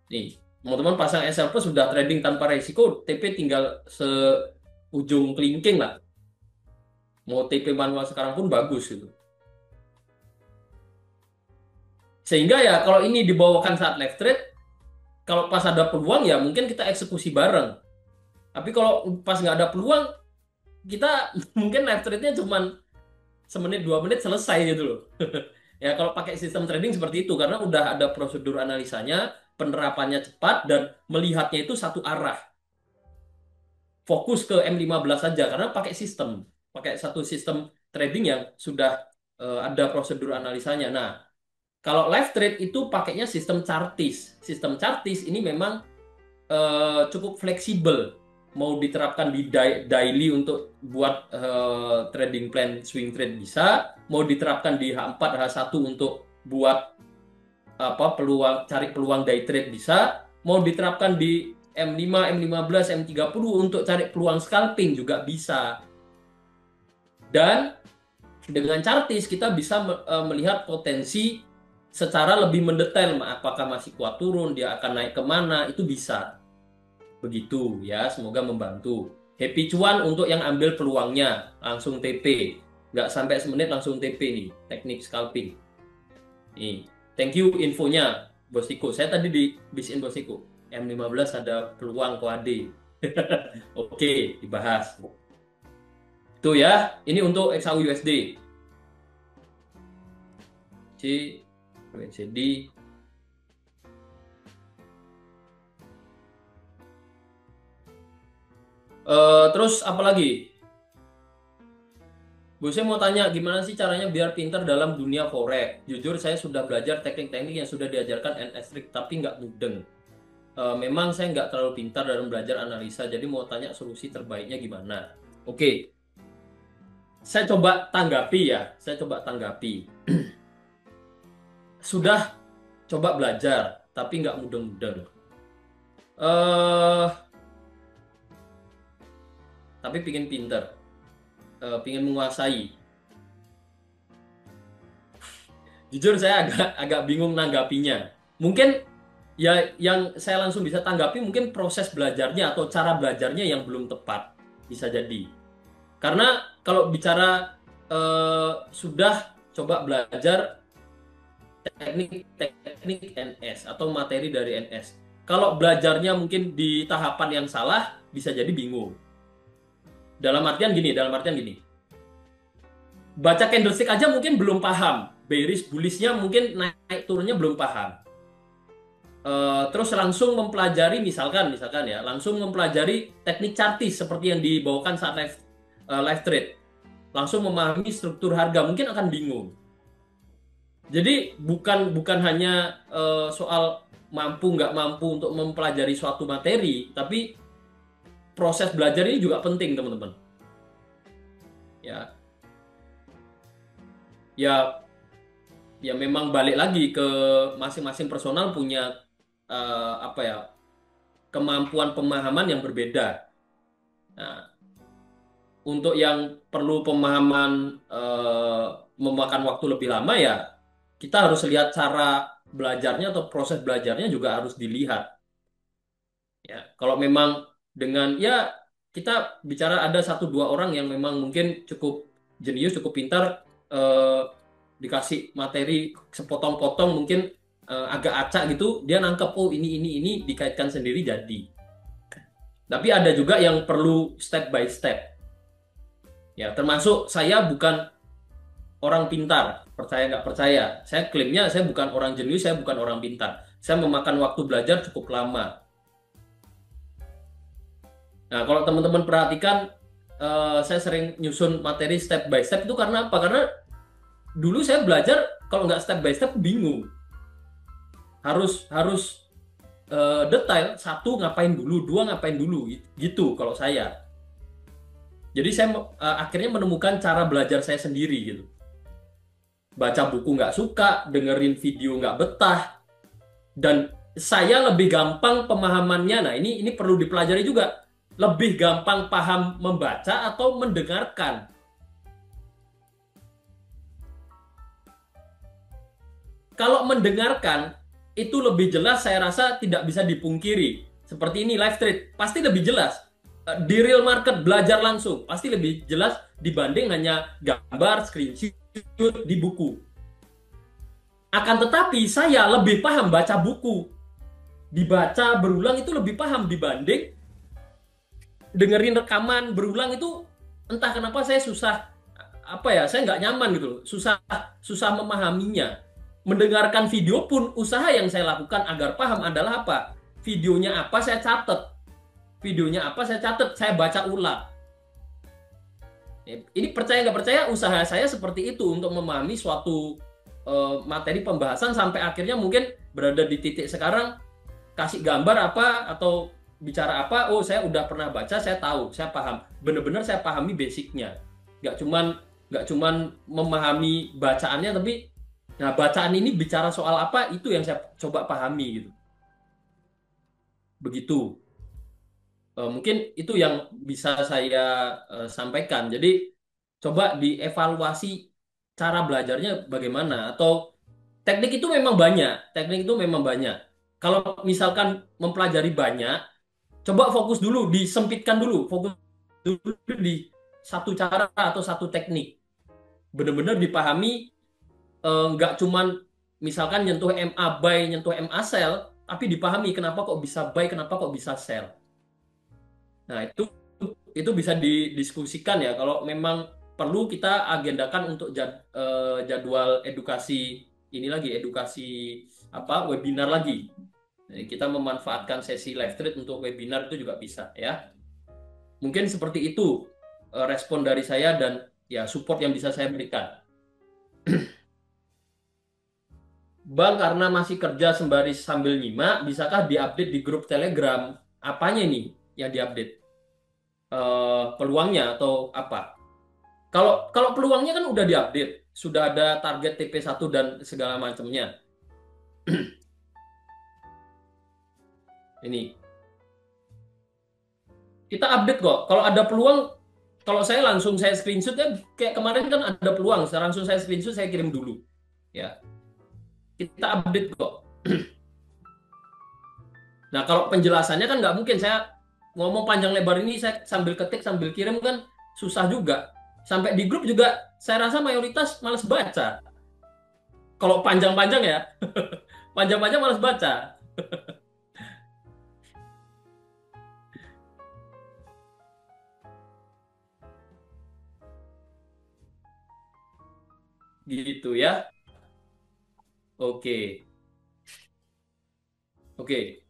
Nih, teman-teman pasang SL Plus sudah trading tanpa resiko, TP tinggal seujung kelingking lah. Mau TP manual sekarang pun bagus gitu. Sehingga ya kalau ini dibawakan saat live trade, kalau pas ada peluang ya mungkin kita eksekusi bareng. Tapi kalau pas nggak ada peluang, kita mungkin live trade-nya cuma 1 menit 2 menit selesai gitu loh. Ya kalau pakai sistem trading seperti itu karena udah ada prosedur analisanya, penerapannya cepat dan melihatnya itu satu arah. Fokus ke M15 saja karena pakai satu sistem trading yang sudah ada prosedur analisanya. Nah, kalau live trade itu pakainya sistem chartis. Sistem chartis ini memang cukup fleksibel. Mau diterapkan di daily untuk buat trading plan swing trade bisa, mau diterapkan di H4 H1 untuk buat apa cari peluang day trade bisa, mau diterapkan di M5, M15, M30 untuk cari peluang scalping juga bisa. Dan dengan chartis kita bisa melihat potensi secara lebih mendetail, apakah masih kuat turun, dia akan naik kemana, itu bisa. Begitu ya, semoga membantu. Happy cuan untuk yang ambil peluangnya, langsung TP. Nggak sampai 1 menit langsung TP nih, teknik scalping. Nih, thank you infonya, Bos Tiko. Saya tadi di bisin Bos Tiko. M15 ada peluang KOAD. Oke, dibahas. Itu ya, ini untuk XAU USD. C, USD. Terus apa lagi? Bu, saya mau tanya gimana sih caranya biar pintar dalam dunia forex? Jujur saya sudah belajar teknik-teknik yang sudah diajarkan NS Trik, tapi nggak mudeng. Memang saya nggak terlalu pintar dalam belajar analisa, jadi mau tanya solusi terbaiknya gimana? Oke, saya coba tanggapi ya. Saya coba tanggapi. Sudah coba belajar, tapi nggak mudeng-mudeng. eh tapi pingin pinter, pingin menguasai. Jujur saya agak agak bingung nanggapinya. Mungkin ya yang saya langsung bisa tanggapi mungkin proses belajarnya atau cara belajarnya yang belum tepat. Bisa jadi. Karena kalau bicara sudah coba belajar teknik NS atau materi dari NS. Kalau belajarnya mungkin di tahapan yang salah, bisa jadi bingung. Dalam artian gini. Baca candlestick aja mungkin belum paham. Bearish bullishnya mungkin naik turunnya belum paham. Terus langsung mempelajari misalkan ya, langsung mempelajari teknik chartis seperti yang dibawakan saat live trade. Langsung memahami struktur harga mungkin akan bingung. Jadi bukan hanya soal mampu nggak mampu untuk mempelajari suatu materi, tapi proses belajar ini juga penting teman-teman. Ya, ya, ya memang balik lagi ke masing-masing personal punya apa ya kemampuan pemahaman yang berbeda. Nah, untuk yang perlu pemahaman memakan waktu lebih lama ya kita harus lihat cara belajarnya atau proses belajarnya juga harus dilihat. Ya, kalau memang dengan ya kita bicara ada satu dua orang yang memang mungkin cukup jenius, cukup pintar, eh, dikasih materi sepotong-potong mungkin agak acak gitu, dia nangkep oh ini dikaitkan sendiri jadi. Tapi ada juga yang perlu step by step. Ya, termasuk saya bukan orang pintar, percaya nggak percaya. Saya klaimnya saya bukan orang jenius, saya bukan orang pintar. Saya memakan waktu belajar cukup lama. Nah, kalau teman-teman perhatikan, saya sering nyusun materi step by step itu karena apa? Karena dulu saya belajar kalau nggak step by step bingung. Harus harus detail. Satu ngapain dulu, dua ngapain dulu, gitu kalau saya. Jadi saya akhirnya menemukan cara belajar saya sendiri gitu. Baca buku nggak suka, dengerin video nggak betah, dan saya lebih gampang pemahamannya. Nah, ini perlu dipelajari juga. Lebih gampang paham membaca atau mendengarkan. Kalau mendengarkan itu lebih jelas, saya rasa tidak bisa dipungkiri. Seperti ini live trade pasti lebih jelas. Di real market belajar langsung pasti lebih jelas dibanding hanya gambar screenshot di buku. Akan tetapi saya lebih paham baca buku. Dibaca berulang itu lebih paham dibanding dengerin rekaman berulang itu. Entah kenapa saya susah, apa ya, saya nggak nyaman gitu loh. Susah memahaminya. Mendengarkan video pun usaha yang saya lakukan agar paham adalah apa? Videonya apa saya catat. Videonya apa saya catat, saya baca ulang. Ini percaya nggak percaya, usaha saya seperti itu untuk memahami suatu materi pembahasan sampai akhirnya mungkin berada di titik sekarang, kasih gambar apa atau bicara apa, oh saya udah pernah baca, saya tahu, saya paham, bener-bener saya pahami basicnya, nggak cuman memahami bacaannya, tapi nah bacaan ini bicara soal apa, itu yang saya coba pahami gitu, begitu. Mungkin itu yang bisa saya sampaikan. Jadi coba dievaluasi cara belajarnya bagaimana, atau teknik itu memang banyak. Kalau misalkan mempelajari banyak, coba fokus dulu, disempitkan dulu, fokus dulu di satu cara atau satu teknik. Benar-benar dipahami, nggak cuman misalkan nyentuh MA buy, nyentuh MA sell, tapi dipahami kenapa kok bisa buy, kenapa kok bisa sell. Nah, itu bisa didiskusikan ya. Kalau memang perlu kita agendakan untuk jadwal edukasi ini lagi, edukasi apa webinar lagi. Jadi kita memanfaatkan sesi live trade untuk webinar itu juga bisa ya. Mungkin seperti itu respon dari saya dan ya support yang bisa saya berikan. Bang, karena masih kerja sembari sambil nyimak, bisakah diupdate di grup Telegram? Apanya nih yang diupdate? Peluangnya atau apa? Kalau kalau peluangnya kan udah diupdate, sudah ada target TP1 dan segala macamnya. Ini kita update kok. Kalau ada peluang, kalau saya langsung saya screenshot ya, kayak kemarin kan ada peluang, saya langsung saya screenshot, saya kirim dulu. Ya, kita update kok. Nah, kalau penjelasannya kan nggak mungkin saya ngomong panjang lebar ini, saya sambil ketik sambil kirim kan susah juga. Sampai di grup juga saya rasa mayoritas males baca. Kalau panjang-panjang ya, panjang-panjang males baca. Gitu ya. Oke. Oke.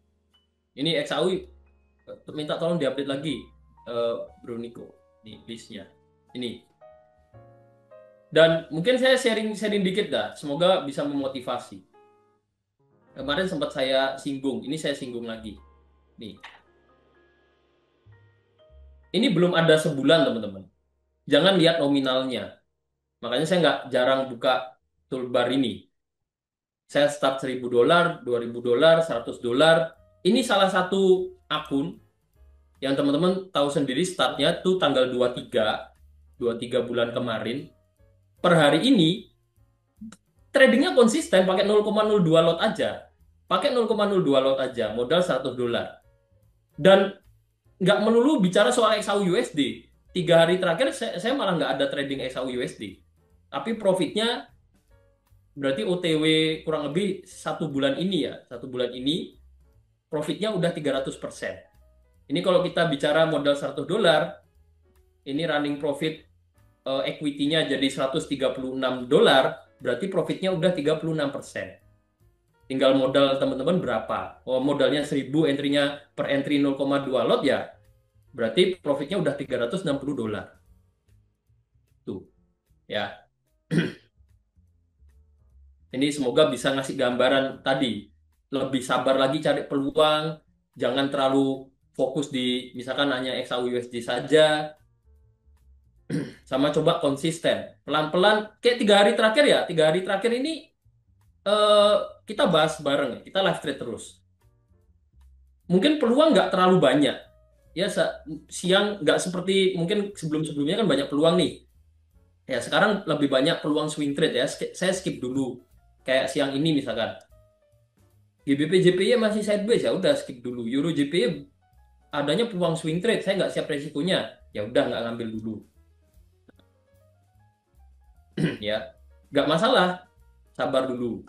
Ini XAU minta tolong diupdate lagi, Bro Niko. Nih listnya. Ini. Dan mungkin saya sharing dikit dah. Semoga bisa memotivasi. Kemarin sempat saya singgung. Ini saya singgung lagi. Nih. Ini belum ada sebulan, teman-teman. Jangan lihat nominalnya. Makanya saya nggak jarang buka toolbar ini. Saya start $1.000, $2.000, $100. Ini salah satu akun yang teman-teman tahu sendiri, startnya tuh tanggal 23 bulan kemarin. per hari ini tradingnya konsisten pakai 0,02 lot aja. Pakai 0,02 lot aja, modal $100. Dan nggak melulu bicara soal XAU USD. 3 hari terakhir saya malah nggak ada trading XAU USD. Tapi profitnya berarti OTW kurang lebih 1 bulan ini ya. 1 bulan ini profitnya udah 300%. Ini kalau kita bicara modal $100, ini running profit equity-nya jadi $136, berarti profitnya udah 36%. Tinggal modal teman-teman berapa? Oh, modalnya 1000, entry-nya per entry 0,2 lot ya, berarti profitnya udah $360. Tuh, ya. Ini semoga bisa ngasih gambaran tadi. Lebih sabar lagi cari peluang, jangan terlalu fokus di misalkan hanya XAU USD saja, sama coba konsisten. Pelan-pelan, kayak 3 hari terakhir ya, 3 hari terakhir ini eh, kita bahas bareng, ya. Kita live trade terus. Mungkin peluang nggak terlalu banyak. Ya, siang nggak seperti mungkin sebelum-sebelumnya kan banyak peluang nih. Ya, sekarang lebih banyak peluang swing trade ya. Saya skip dulu. Kayak siang ini misalkan. GBP JPY masih sideways ya, udah skip dulu. Euro JPY adanya peluang swing trade, saya nggak siap resikonya. Ya udah nggak ngambil dulu. Ya, nggak masalah. Sabar dulu.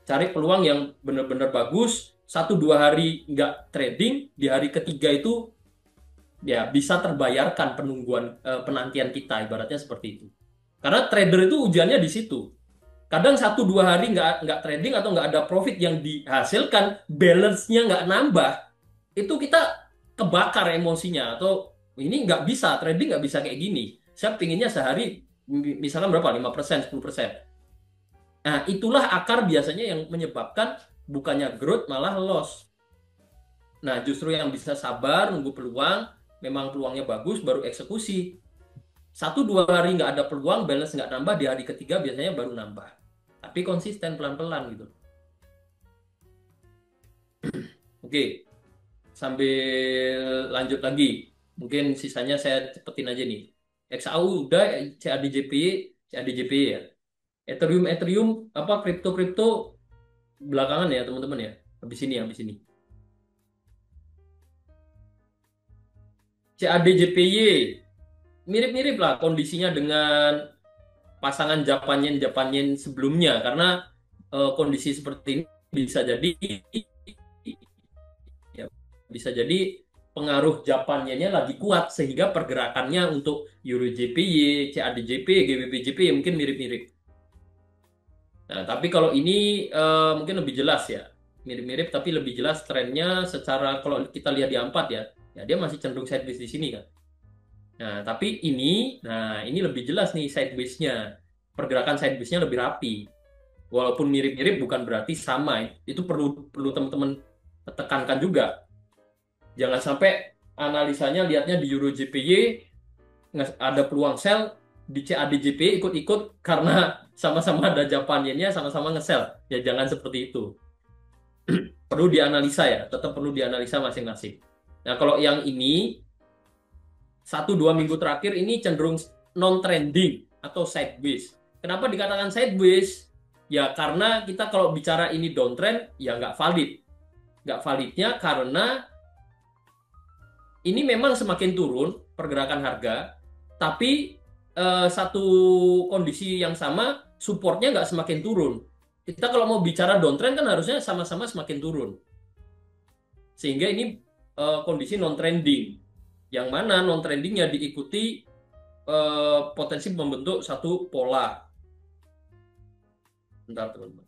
Cari peluang yang benar-benar bagus. 1-2 hari nggak trading, di hari ketiga itu ya bisa terbayarkan penantian kita, ibaratnya seperti itu. Karena trader itu ujiannya di situ. Kadang 1-2 hari nggak trading atau nggak ada profit yang dihasilkan, balance-nya nggak nambah, itu kita kebakar emosinya, atau ini nggak bisa trading, nggak bisa kayak gini. Saya pinginnya sehari misalkan berapa, 5%, 10%. Nah, itulah akar biasanya yang menyebabkan bukannya growth malah loss. Nah, justru yang bisa sabar nunggu peluang, memang peluangnya bagus baru eksekusi. 1-2 hari nggak ada peluang, balance nggak nambah, di hari ketiga biasanya baru nambah. Tapi konsisten pelan-pelan gitu. Oke, sambil lanjut lagi. Mungkin sisanya saya cepetin aja nih. XAU udah, CAD-JPY, CAD-JPY ya. Ethereum, Ethereum, apa kripto-kripto belakangan ya teman-teman ya. Habis ini. CAD-JPY mirip-mirip lah kondisinya dengan pasangan Japan Yen sebelumnya, karena kondisi seperti ini bisa jadi ya, bisa jadi pengaruh Japan Yen-nya lagi kuat sehingga pergerakannya untuk Euro JPY, CAD JPY, GBP JPY mungkin mirip-mirip. Nah, tapi kalau ini mungkin lebih jelas ya. Mirip-mirip tapi lebih jelas trennya secara, kalau kita lihat di A4 ya, ya dia masih cenderung sideways di sini kan. Nah, tapi ini lebih jelas nih sideways-nya. Pergerakan sideways-nya lebih rapi. Walaupun mirip-mirip bukan berarti sama. Itu perlu perlu teman-teman tekankan juga. Jangan sampai analisanya lihatnya di Euro JPY ada peluang sell, di CAD JPY ikut-ikut karena sama-sama ada Japan yen-nya, sama-sama nge-sell. Ya jangan seperti itu. Perlu dianalisa ya, tetap perlu dianalisa masing-masing. Nah, kalau yang ini 1-2 minggu terakhir ini cenderung non-trending atau sideways. Kenapa dikatakan sideways? Ya karena kita kalau bicara ini downtrend, ya nggak valid. Nggak validnya karena ini memang semakin turun pergerakan harga, tapi satu kondisi yang sama, supportnya nggak semakin turun. Kita kalau mau bicara downtrend kan harusnya sama-sama semakin turun. Sehingga ini kondisi non-trending. Yang mana non-trendingnya diikuti potensi membentuk satu pola. Bentar teman-teman.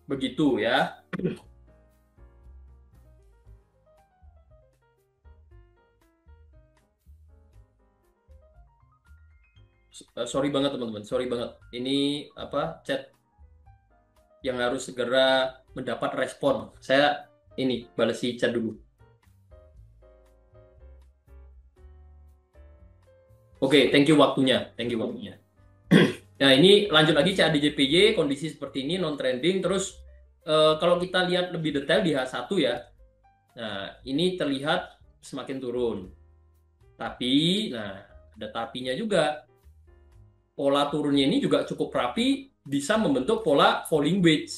Begitu ya. Sorry banget teman-teman, sorry banget. Ini apa, chat yang harus segera mendapat respon. Saya ini balas si chat dulu. Oke, thank you waktunya. Thank you waktunya. Nah, ini lanjut lagi CAD-JPY, kondisi seperti ini, non-trending. Terus kalau kita lihat lebih detail di H1 ya, nah ini terlihat semakin turun. Tapi, nah ada tapinya juga. Pola turunnya ini juga cukup rapi, bisa membentuk pola falling wedge.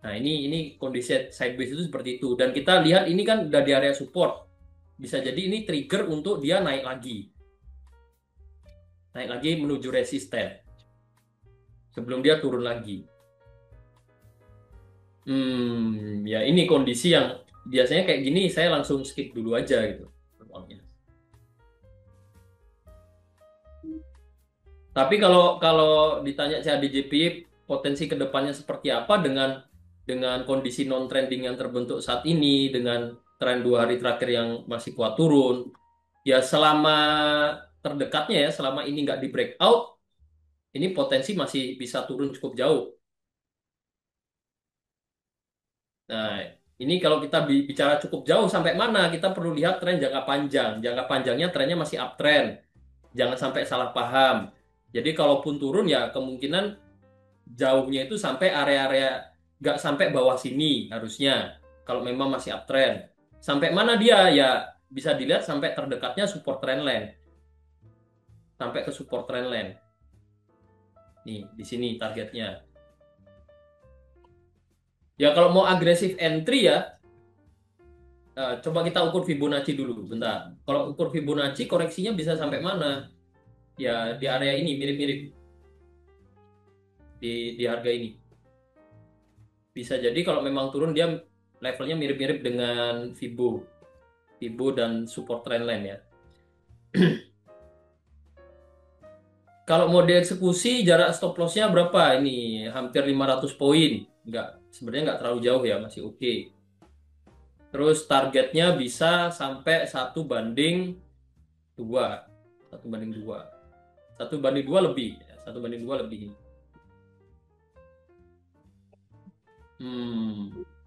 Nah, ini kondisi sideways itu seperti itu. Dan kita lihat ini kan udah di area support. Bisa jadi ini trigger untuk dia naik lagi. Naik lagi menuju resisten. Sebelum dia turun lagi. Ya ini kondisi yang biasanya kayak gini saya langsung skip dulu aja gitu. Peluangnya. Tapi kalau kalau ditanya CAD-JPY potensi kedepannya seperti apa dengan kondisi non trending yang terbentuk saat ini dengan tren 2 hari terakhir yang masih kuat turun, ya selama terdekatnya ya selama ini nggak di breakout, ini potensi masih bisa turun cukup jauh. Nah, ini kalau kita bicara cukup jauh sampai mana, kita perlu lihat tren jangka panjang. Jangka panjangnya trennya masih uptrend. Jangan sampai salah paham. Jadi kalaupun turun ya kemungkinan jauhnya itu sampai area-area nggak sampai bawah sini harusnya. Kalau memang masih uptrend. Sampai mana dia ya bisa dilihat sampai terdekatnya support trendline. Sampai ke support trendline. Nih, di sini targetnya. Ya kalau mau agresif entry ya, coba kita ukur Fibonacci dulu, bentar. Kalau ukur Fibonacci koreksinya bisa sampai mana? Ya di area ini mirip-mirip di harga ini. Bisa jadi kalau memang turun dia levelnya mirip-mirip dengan Fibo dan support trendline ya. Kalau mau dieksekusi jarak stop lossnya berapa? Ini hampir 500 poin. Sebenarnya nggak terlalu jauh ya, masih oke. Terus targetnya bisa sampai 1 banding 2. 1 banding 2. 1 banding 2 lebih. 1 banding 2 lebih.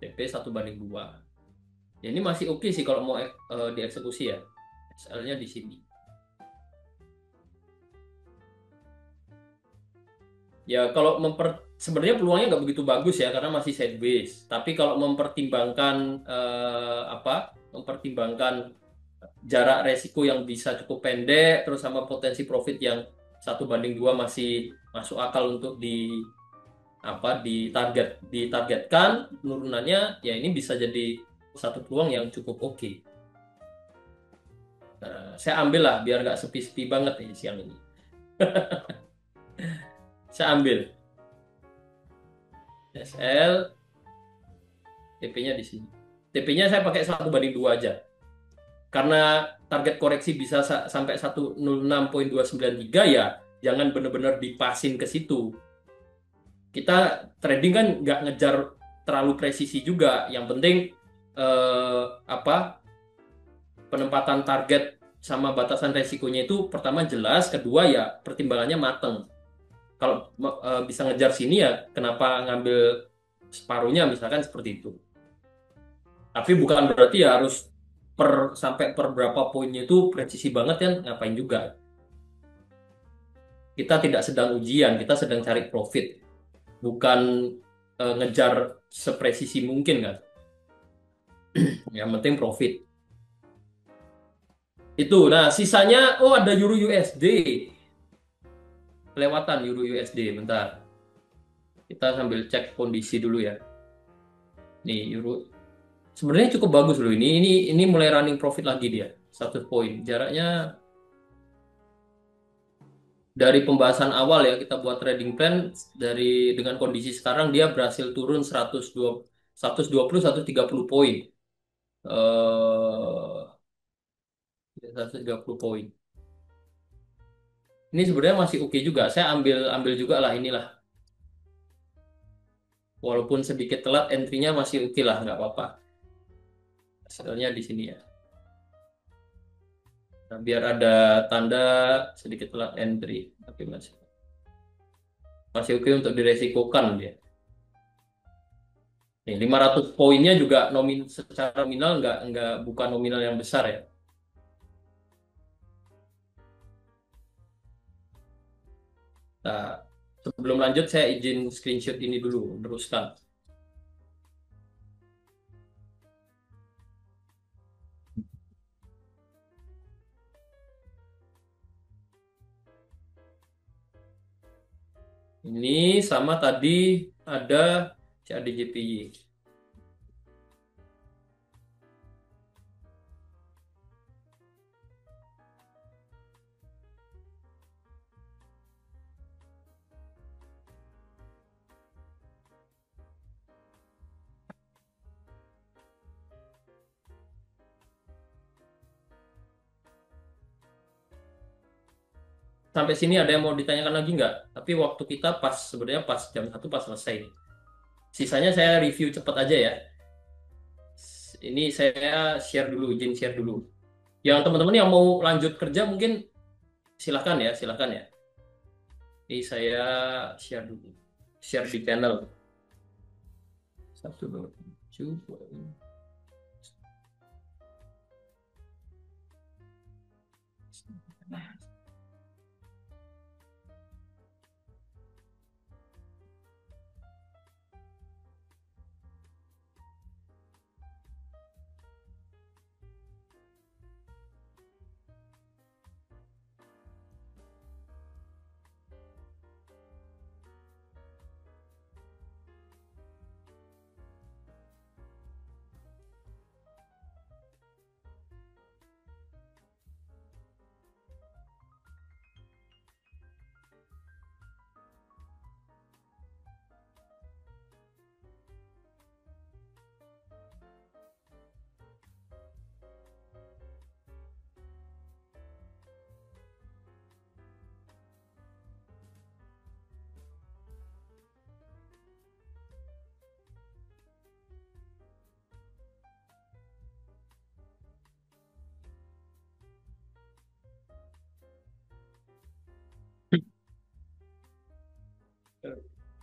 TP 1 banding 2. Ya, ini masih oke sih kalau mau dieksekusi ya. SL-nya di sini. Ya kalau sebenarnya peluangnya nggak begitu bagus ya karena masih sideways. Tapi kalau mempertimbangkan apa? Mempertimbangkan jarak resiko yang bisa cukup pendek, terus sama potensi profit yang 1 banding 2 masih masuk akal untuk ditargetkan penurunannya, ya ini bisa jadi satu peluang yang cukup oke. Nah, saya ambil lah biar nggak sepi-sepi banget nih siang ini. Saya ambil SL, TP-nya di sini. TP-nya saya pakai 1 banding 2 aja. Karena target koreksi bisa sampai 106,293 ya, jangan benar-benar dipasin ke situ. Kita trading kan nggak ngejar terlalu presisi juga. Yang penting apa penempatan target sama batasan resikonya itu pertama jelas, kedua ya pertimbangannya mateng. Kalau bisa ngejar sini ya kenapa ngambil separuhnya misalkan seperti itu. Tapi bukan berarti ya harus sampai per berapa poinnya itu presisi banget kan ngapain juga. Kita tidak sedang ujian, kita sedang cari profit. Bukan ngejar sepresisi mungkin kan. Yang penting profit. Itu. Nah, sisanya oh ada Euro USD. Kelewatan Euro USD bentar. Kita sambil cek kondisi dulu ya. Nih Euro sebenarnya cukup bagus loh ini. Ini mulai running profit lagi dia. 1 poin. Jaraknya dari pembahasan awal ya kita buat trading plan dengan kondisi sekarang dia berhasil turun 120 130 poin. 130 poin. Ini sebenarnya masih oke juga. Saya ambil ambil juga lah inilah. Walaupun sedikit telat entry-nya masih oke lah, nggak apa-apa. Hasilnya di sini ya. Nah, biar ada tanda sedikit telat entry, tapi masih oke untuk diresikokan dia. Nih, 500 poinnya juga secara nominal nggak bukan nominal yang besar ya. Nah, sebelum lanjut saya izin screenshot ini dulu, teruskan. Ini sama tadi ada CAD-JPY. Sampai sini ada yang mau ditanyakan lagi nggak? Tapi waktu kita pas sebenarnya pas jam 1 pas selesai. Sisanya saya review cepat aja ya. Ini saya share dulu, izin share dulu. Yang teman-teman yang mau lanjut kerja mungkin silahkan ya, silahkan ya. Ini saya share dulu. Share di channel. Satu, dua, tujuh,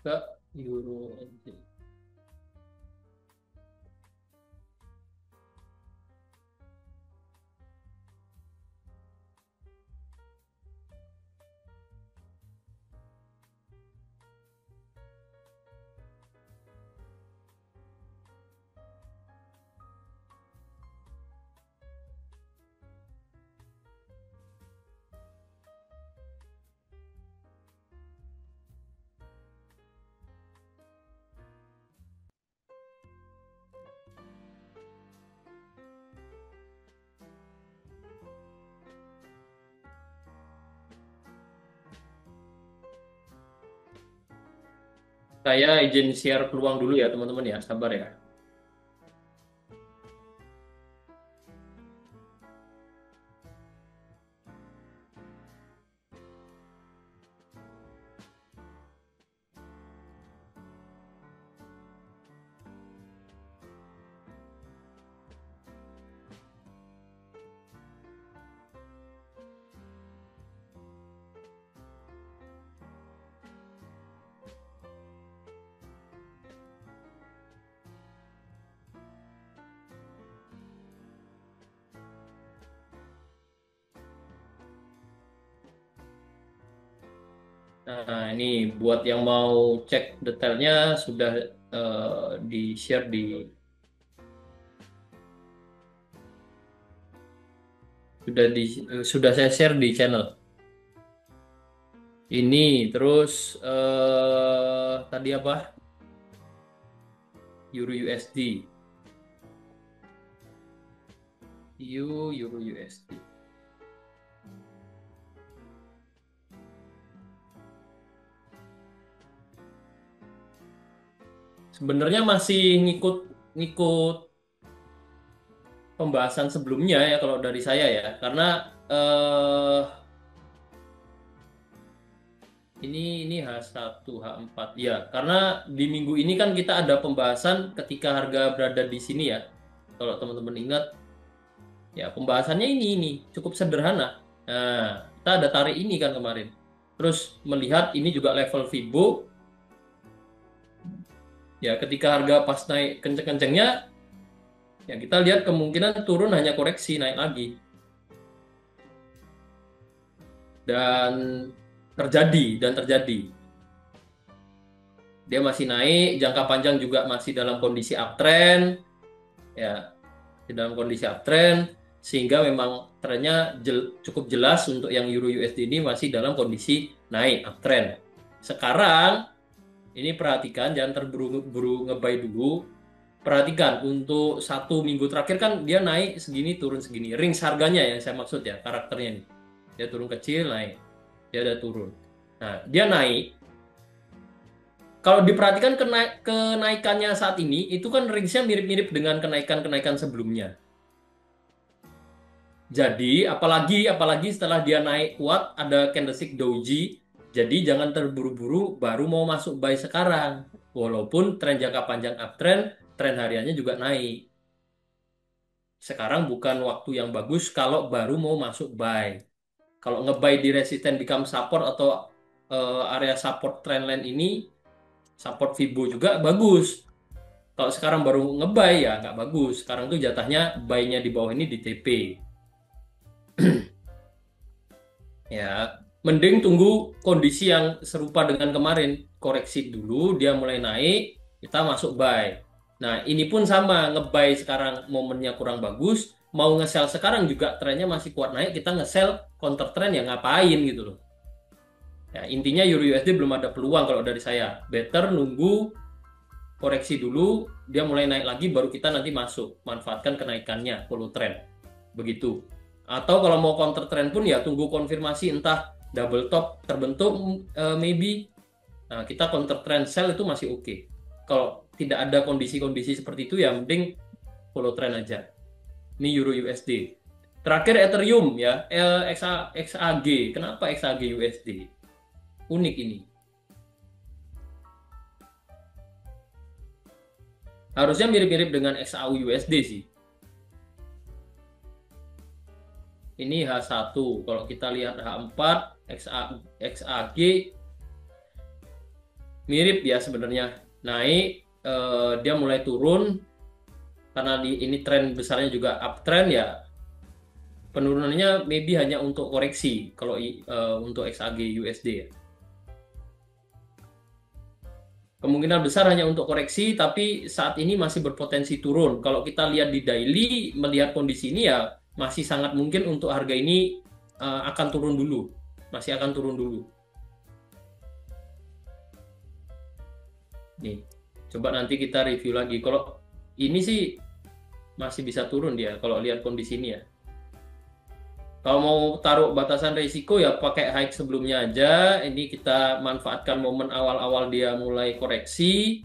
ke Euro. Saya izin share peluang dulu ya teman-teman ya, sabar ya. Nah, ini buat yang mau cek detailnya sudah di-share sudah saya share di channel. Ini terus tadi apa? Euro USD. Euro USD. Sebenarnya masih ngikut ngikut pembahasan sebelumnya ya kalau dari saya ya. Karena eh ini H1 H4 ya, karena di minggu ini kan kita ada pembahasan ketika harga berada di sini ya. Kalau teman-teman ingat ya pembahasannya ini cukup sederhana. Nah, kita ada tarik ini kan kemarin. Terus melihat ini juga level Fibo. Ya, ketika harga pas naik kenceng-kencengnya, ya kita lihat kemungkinan turun hanya koreksi naik lagi. Dan terjadi dan terjadi. Dia masih naik, jangka panjang juga masih dalam kondisi uptrend, ya, di dalam kondisi uptrend, sehingga memang trennya cukup jelas untuk yang Euro USD ini masih dalam kondisi naik uptrend. Sekarang ini perhatikan, jangan terburu-buru ngebuy dulu. Perhatikan untuk 1 minggu terakhir kan dia naik segini turun segini. Range harganya yang saya maksud ya, karakternya nih. Dia turun kecil naik, dia ada turun. Nah, dia naik. Kalau diperhatikan kenaikannya saat ini itu kan range-nya mirip-mirip dengan kenaikan-kenaikan sebelumnya. Jadi apalagi setelah dia naik kuat ada candlestick doji. Jadi jangan terburu-buru baru mau masuk buy sekarang. Walaupun tren jangka panjang uptrend, tren hariannya juga naik. Sekarang bukan waktu yang bagus kalau baru mau masuk buy. Kalau nge-buy di resistance become support atau area support trendline ini, support Fibo juga bagus. Kalau sekarang baru nge-buy ya nggak bagus. Sekarang tuh jatahnya buy-nya di bawah ini di TP. Ya, mending tunggu kondisi yang serupa dengan kemarin. Koreksi dulu, dia mulai naik, kita masuk buy. Nah, ini pun sama, nge-buy sekarang momennya kurang bagus, mau nge-sell sekarang juga trennya masih kuat naik, kita nge-sell counter trend ya ngapain gitu loh. Ya, intinya Euro USD belum ada peluang kalau dari saya. Better nunggu koreksi dulu, dia mulai naik lagi baru kita nanti masuk. Manfaatkan kenaikannya, follow trend. Begitu. Atau kalau mau counter trend pun ya tunggu konfirmasi entah double top terbentuk maybe. Nah, kita counter trend sell itu masih oke. Kalau tidak ada kondisi-kondisi seperti itu ya mending follow trend aja. Ini Euro USD. Terakhir Ethereum ya, XAG. Kenapa XAG USD? Unik ini. Harusnya mirip-mirip dengan XAU USD sih. Ini H1. Kalau kita lihat H4, XAG mirip ya sebenarnya. Naik, dia mulai turun karena ini tren besarnya juga uptrend ya. Penurunannya maybe hanya untuk koreksi kalau untuk XAG USD ya. Kemungkinan besar hanya untuk koreksi, tapi saat ini masih berpotensi turun. Kalau kita lihat di daily, melihat kondisi ini ya masih sangat mungkin untuk harga ini akan turun dulu. Masih akan turun dulu. Nih, coba nanti kita review lagi. Kalau ini sih masih bisa turun dia, kalau lihat kondisi ini ya. Kalau mau taruh batasan risiko ya pakai high sebelumnya aja. Ini kita manfaatkan momen awal-awal dia mulai koreksi.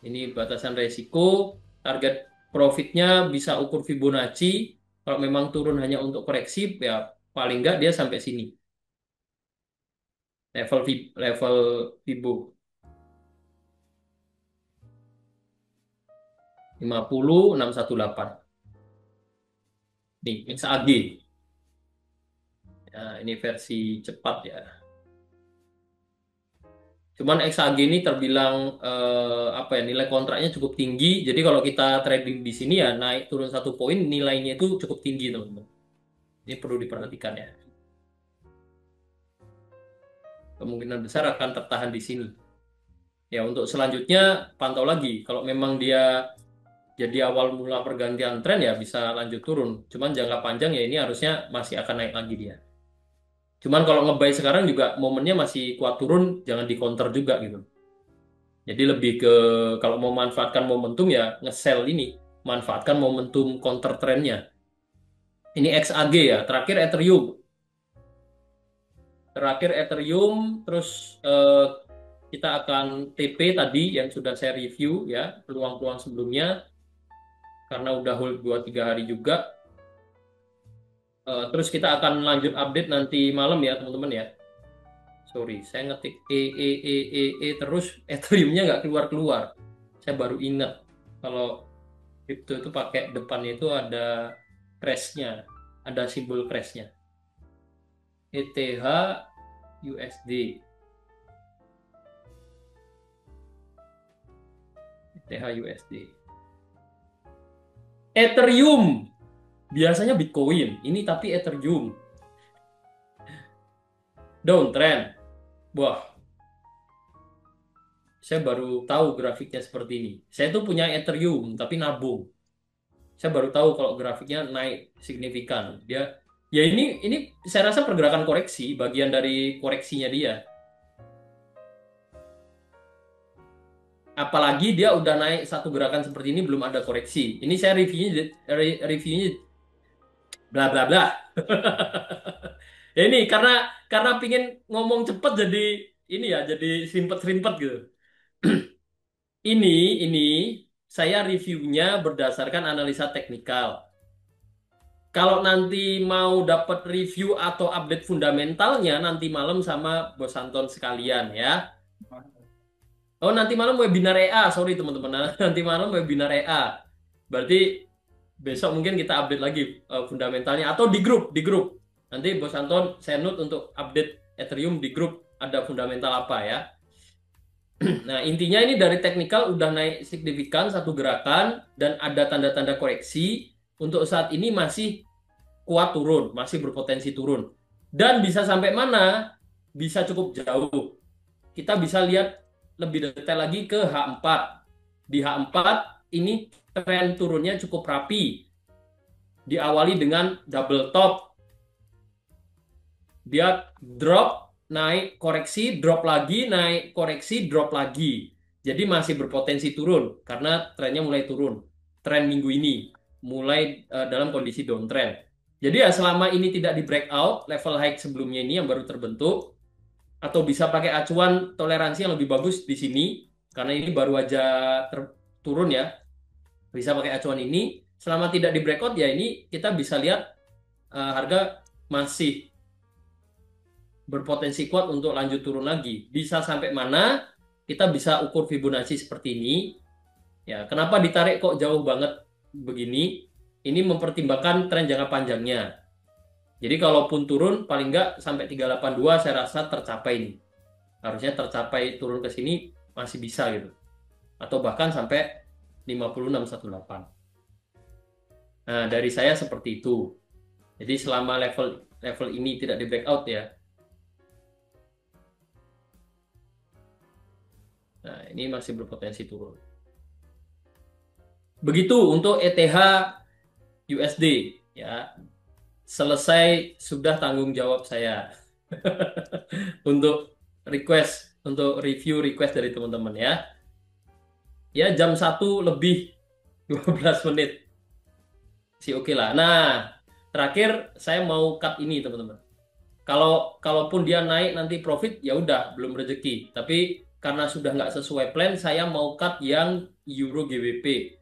Ini batasan risiko. Target profitnya bisa ukur Fibonacci. Kalau memang turun hanya untuk koreksi ya paling nggak dia sampai sini. Level Fibo 50618. Nih, XAG. Nah, ini versi cepat ya. Cuman XAG ini terbilang apa ya nilai kontraknya cukup tinggi. Jadi kalau kita trading di sini ya naik turun 1 poin nilainya itu cukup tinggi teman-teman. Ini perlu diperhatikan ya. Kemungkinan besar akan tertahan di sini. Ya untuk selanjutnya pantau lagi. Kalau memang dia jadi awal mula pergantian tren ya bisa lanjut turun. Cuman jangka panjang ya ini harusnya masih akan naik lagi dia. Cuman kalau nge-buy sekarang juga momennya masih kuat turun, jangan di counter juga gitu. Jadi lebih ke kalau mau manfaatkan momentum ya nge-sell ini, manfaatkan momentum counter trendnya. Ini XAG ya, terakhir Ethereum. Terakhir Ethereum, terus kita akan TP tadi yang sudah saya review ya, peluang-peluang sebelumnya. Karena udah hold 2-3 hari juga. Terus kita akan lanjut update nanti malam ya teman-teman ya. Sorry, saya ngetik terus Ethereum-nya nggak keluar-keluar. Saya baru ingat kalau itu pakai depannya itu ada crash-nya, ada simbol crash-nya. ETH USD. ETH USD. Ethereum. Biasanya Bitcoin, ini tapi Ethereum. Downtrend. Wah, saya baru tahu grafiknya seperti ini. Saya tuh punya Ethereum, tapi nabung. Saya baru tahu kalau grafiknya naik signifikan. Ya ini saya rasa pergerakan koreksi, bagian dari koreksinya dia. Apalagi dia udah naik satu gerakan seperti ini belum ada koreksi. Ini saya reviewnya bla bla bla. Ya ini karena pingin ngomong cepet jadi ini ya jadi serimpet-serimpet gitu. Ini ini saya reviewnya berdasarkan analisa teknikal. Kalau nanti mau dapat review atau update fundamentalnya nanti malam sama Bos Anton sekalian ya. Oh, nanti malam webinar EA, sorry teman-teman. Nanti malam webinar EA. Berarti besok mungkin kita update lagi fundamentalnya atau di grup. Nanti Bos Anton saya note untuk update Ethereum di grup ada fundamental apa ya. Nah, intinya ini dari teknikal udah naik signifikan satu gerakan dan ada tanda-tanda koreksi. Untuk saat ini masih kuat turun, masih berpotensi turun. Dan bisa sampai mana? Bisa cukup jauh. Kita bisa lihat lebih detail lagi ke H4. Di H4 ini tren turunnya cukup rapi. Diawali dengan double top. Dia drop, naik koreksi, drop lagi, naik koreksi, drop lagi. Jadi masih berpotensi turun karena trennya mulai turun. Tren minggu ini mulai dalam kondisi downtrend. Jadi ya selama ini tidak di breakout level high sebelumnya ini yang baru terbentuk atau bisa pakai acuan toleransi yang lebih bagus di sini karena ini baru aja turun ya. Bisa pakai acuan ini selama tidak di breakout ya ini kita bisa lihat harga masih berpotensi kuat untuk lanjut turun lagi. Bisa sampai mana? Kita bisa ukur Fibonacci seperti ini. Ya, kenapa ditarik kok jauh banget begini? Ini mempertimbangkan tren jangka panjangnya. Jadi kalaupun turun paling nggak sampai 382 saya rasa tercapai nih. Harusnya tercapai turun ke sini masih bisa gitu. Atau bahkan sampai 5618. Nah, dari saya seperti itu. Jadi selama level ini tidak di breakout ya. Nah, ini masih berpotensi turun. Begitu untuk ETH USD ya. Selesai sudah tanggung jawab saya untuk review request dari teman-teman ya. Ya jam 1 lebih 12 menit. Sih oke lah. Nah, terakhir saya mau cut ini teman-teman. Kalaupun dia naik nanti profit ya udah belum rezeki. Tapi karena sudah nggak sesuai plan, saya mau cut yang Euro GBP.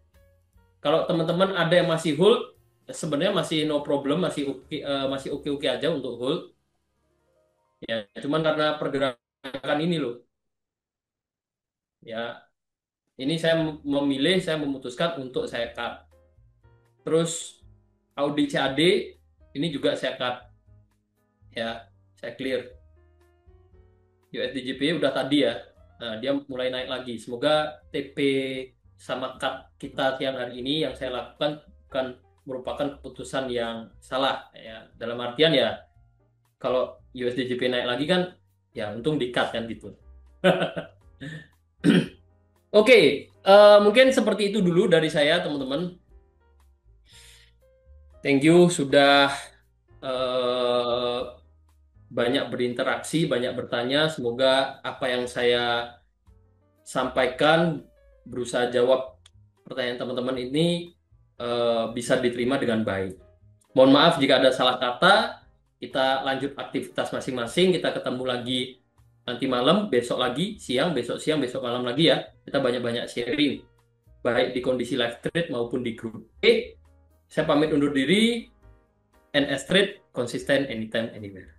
Kalau teman-teman ada yang masih hold, sebenarnya masih no problem, masih oke aja untuk hold. Ya, cuman karena pergerakan ini loh. Ya, ini saya memutuskan untuk saya cut. Terus Audi CAD ini juga saya cut. Ya, saya clear. USD GBP udah tadi ya. Nah, dia mulai naik lagi. Semoga TP sama cut kita siang hari ini yang saya lakukan bukan merupakan keputusan yang salah ya. Dalam artian ya kalau USD GBP naik lagi kan ya untung di-cut kan gitu. Oke, mungkin seperti itu dulu dari saya teman-teman. Thank you sudah banyak berinteraksi, banyak bertanya. Semoga apa yang saya sampaikan berusaha jawab pertanyaan teman-teman ini bisa diterima dengan baik. Mohon maaf jika ada salah kata. Kita lanjut aktivitas masing-masing. Kita ketemu lagi nanti malam, besok lagi, siang, besok siang, besok malam lagi ya. Kita banyak-banyak sharing. Baik di kondisi live trade maupun di grup. Oke, saya pamit undur diri. NS Trade, konsisten anytime, anywhere.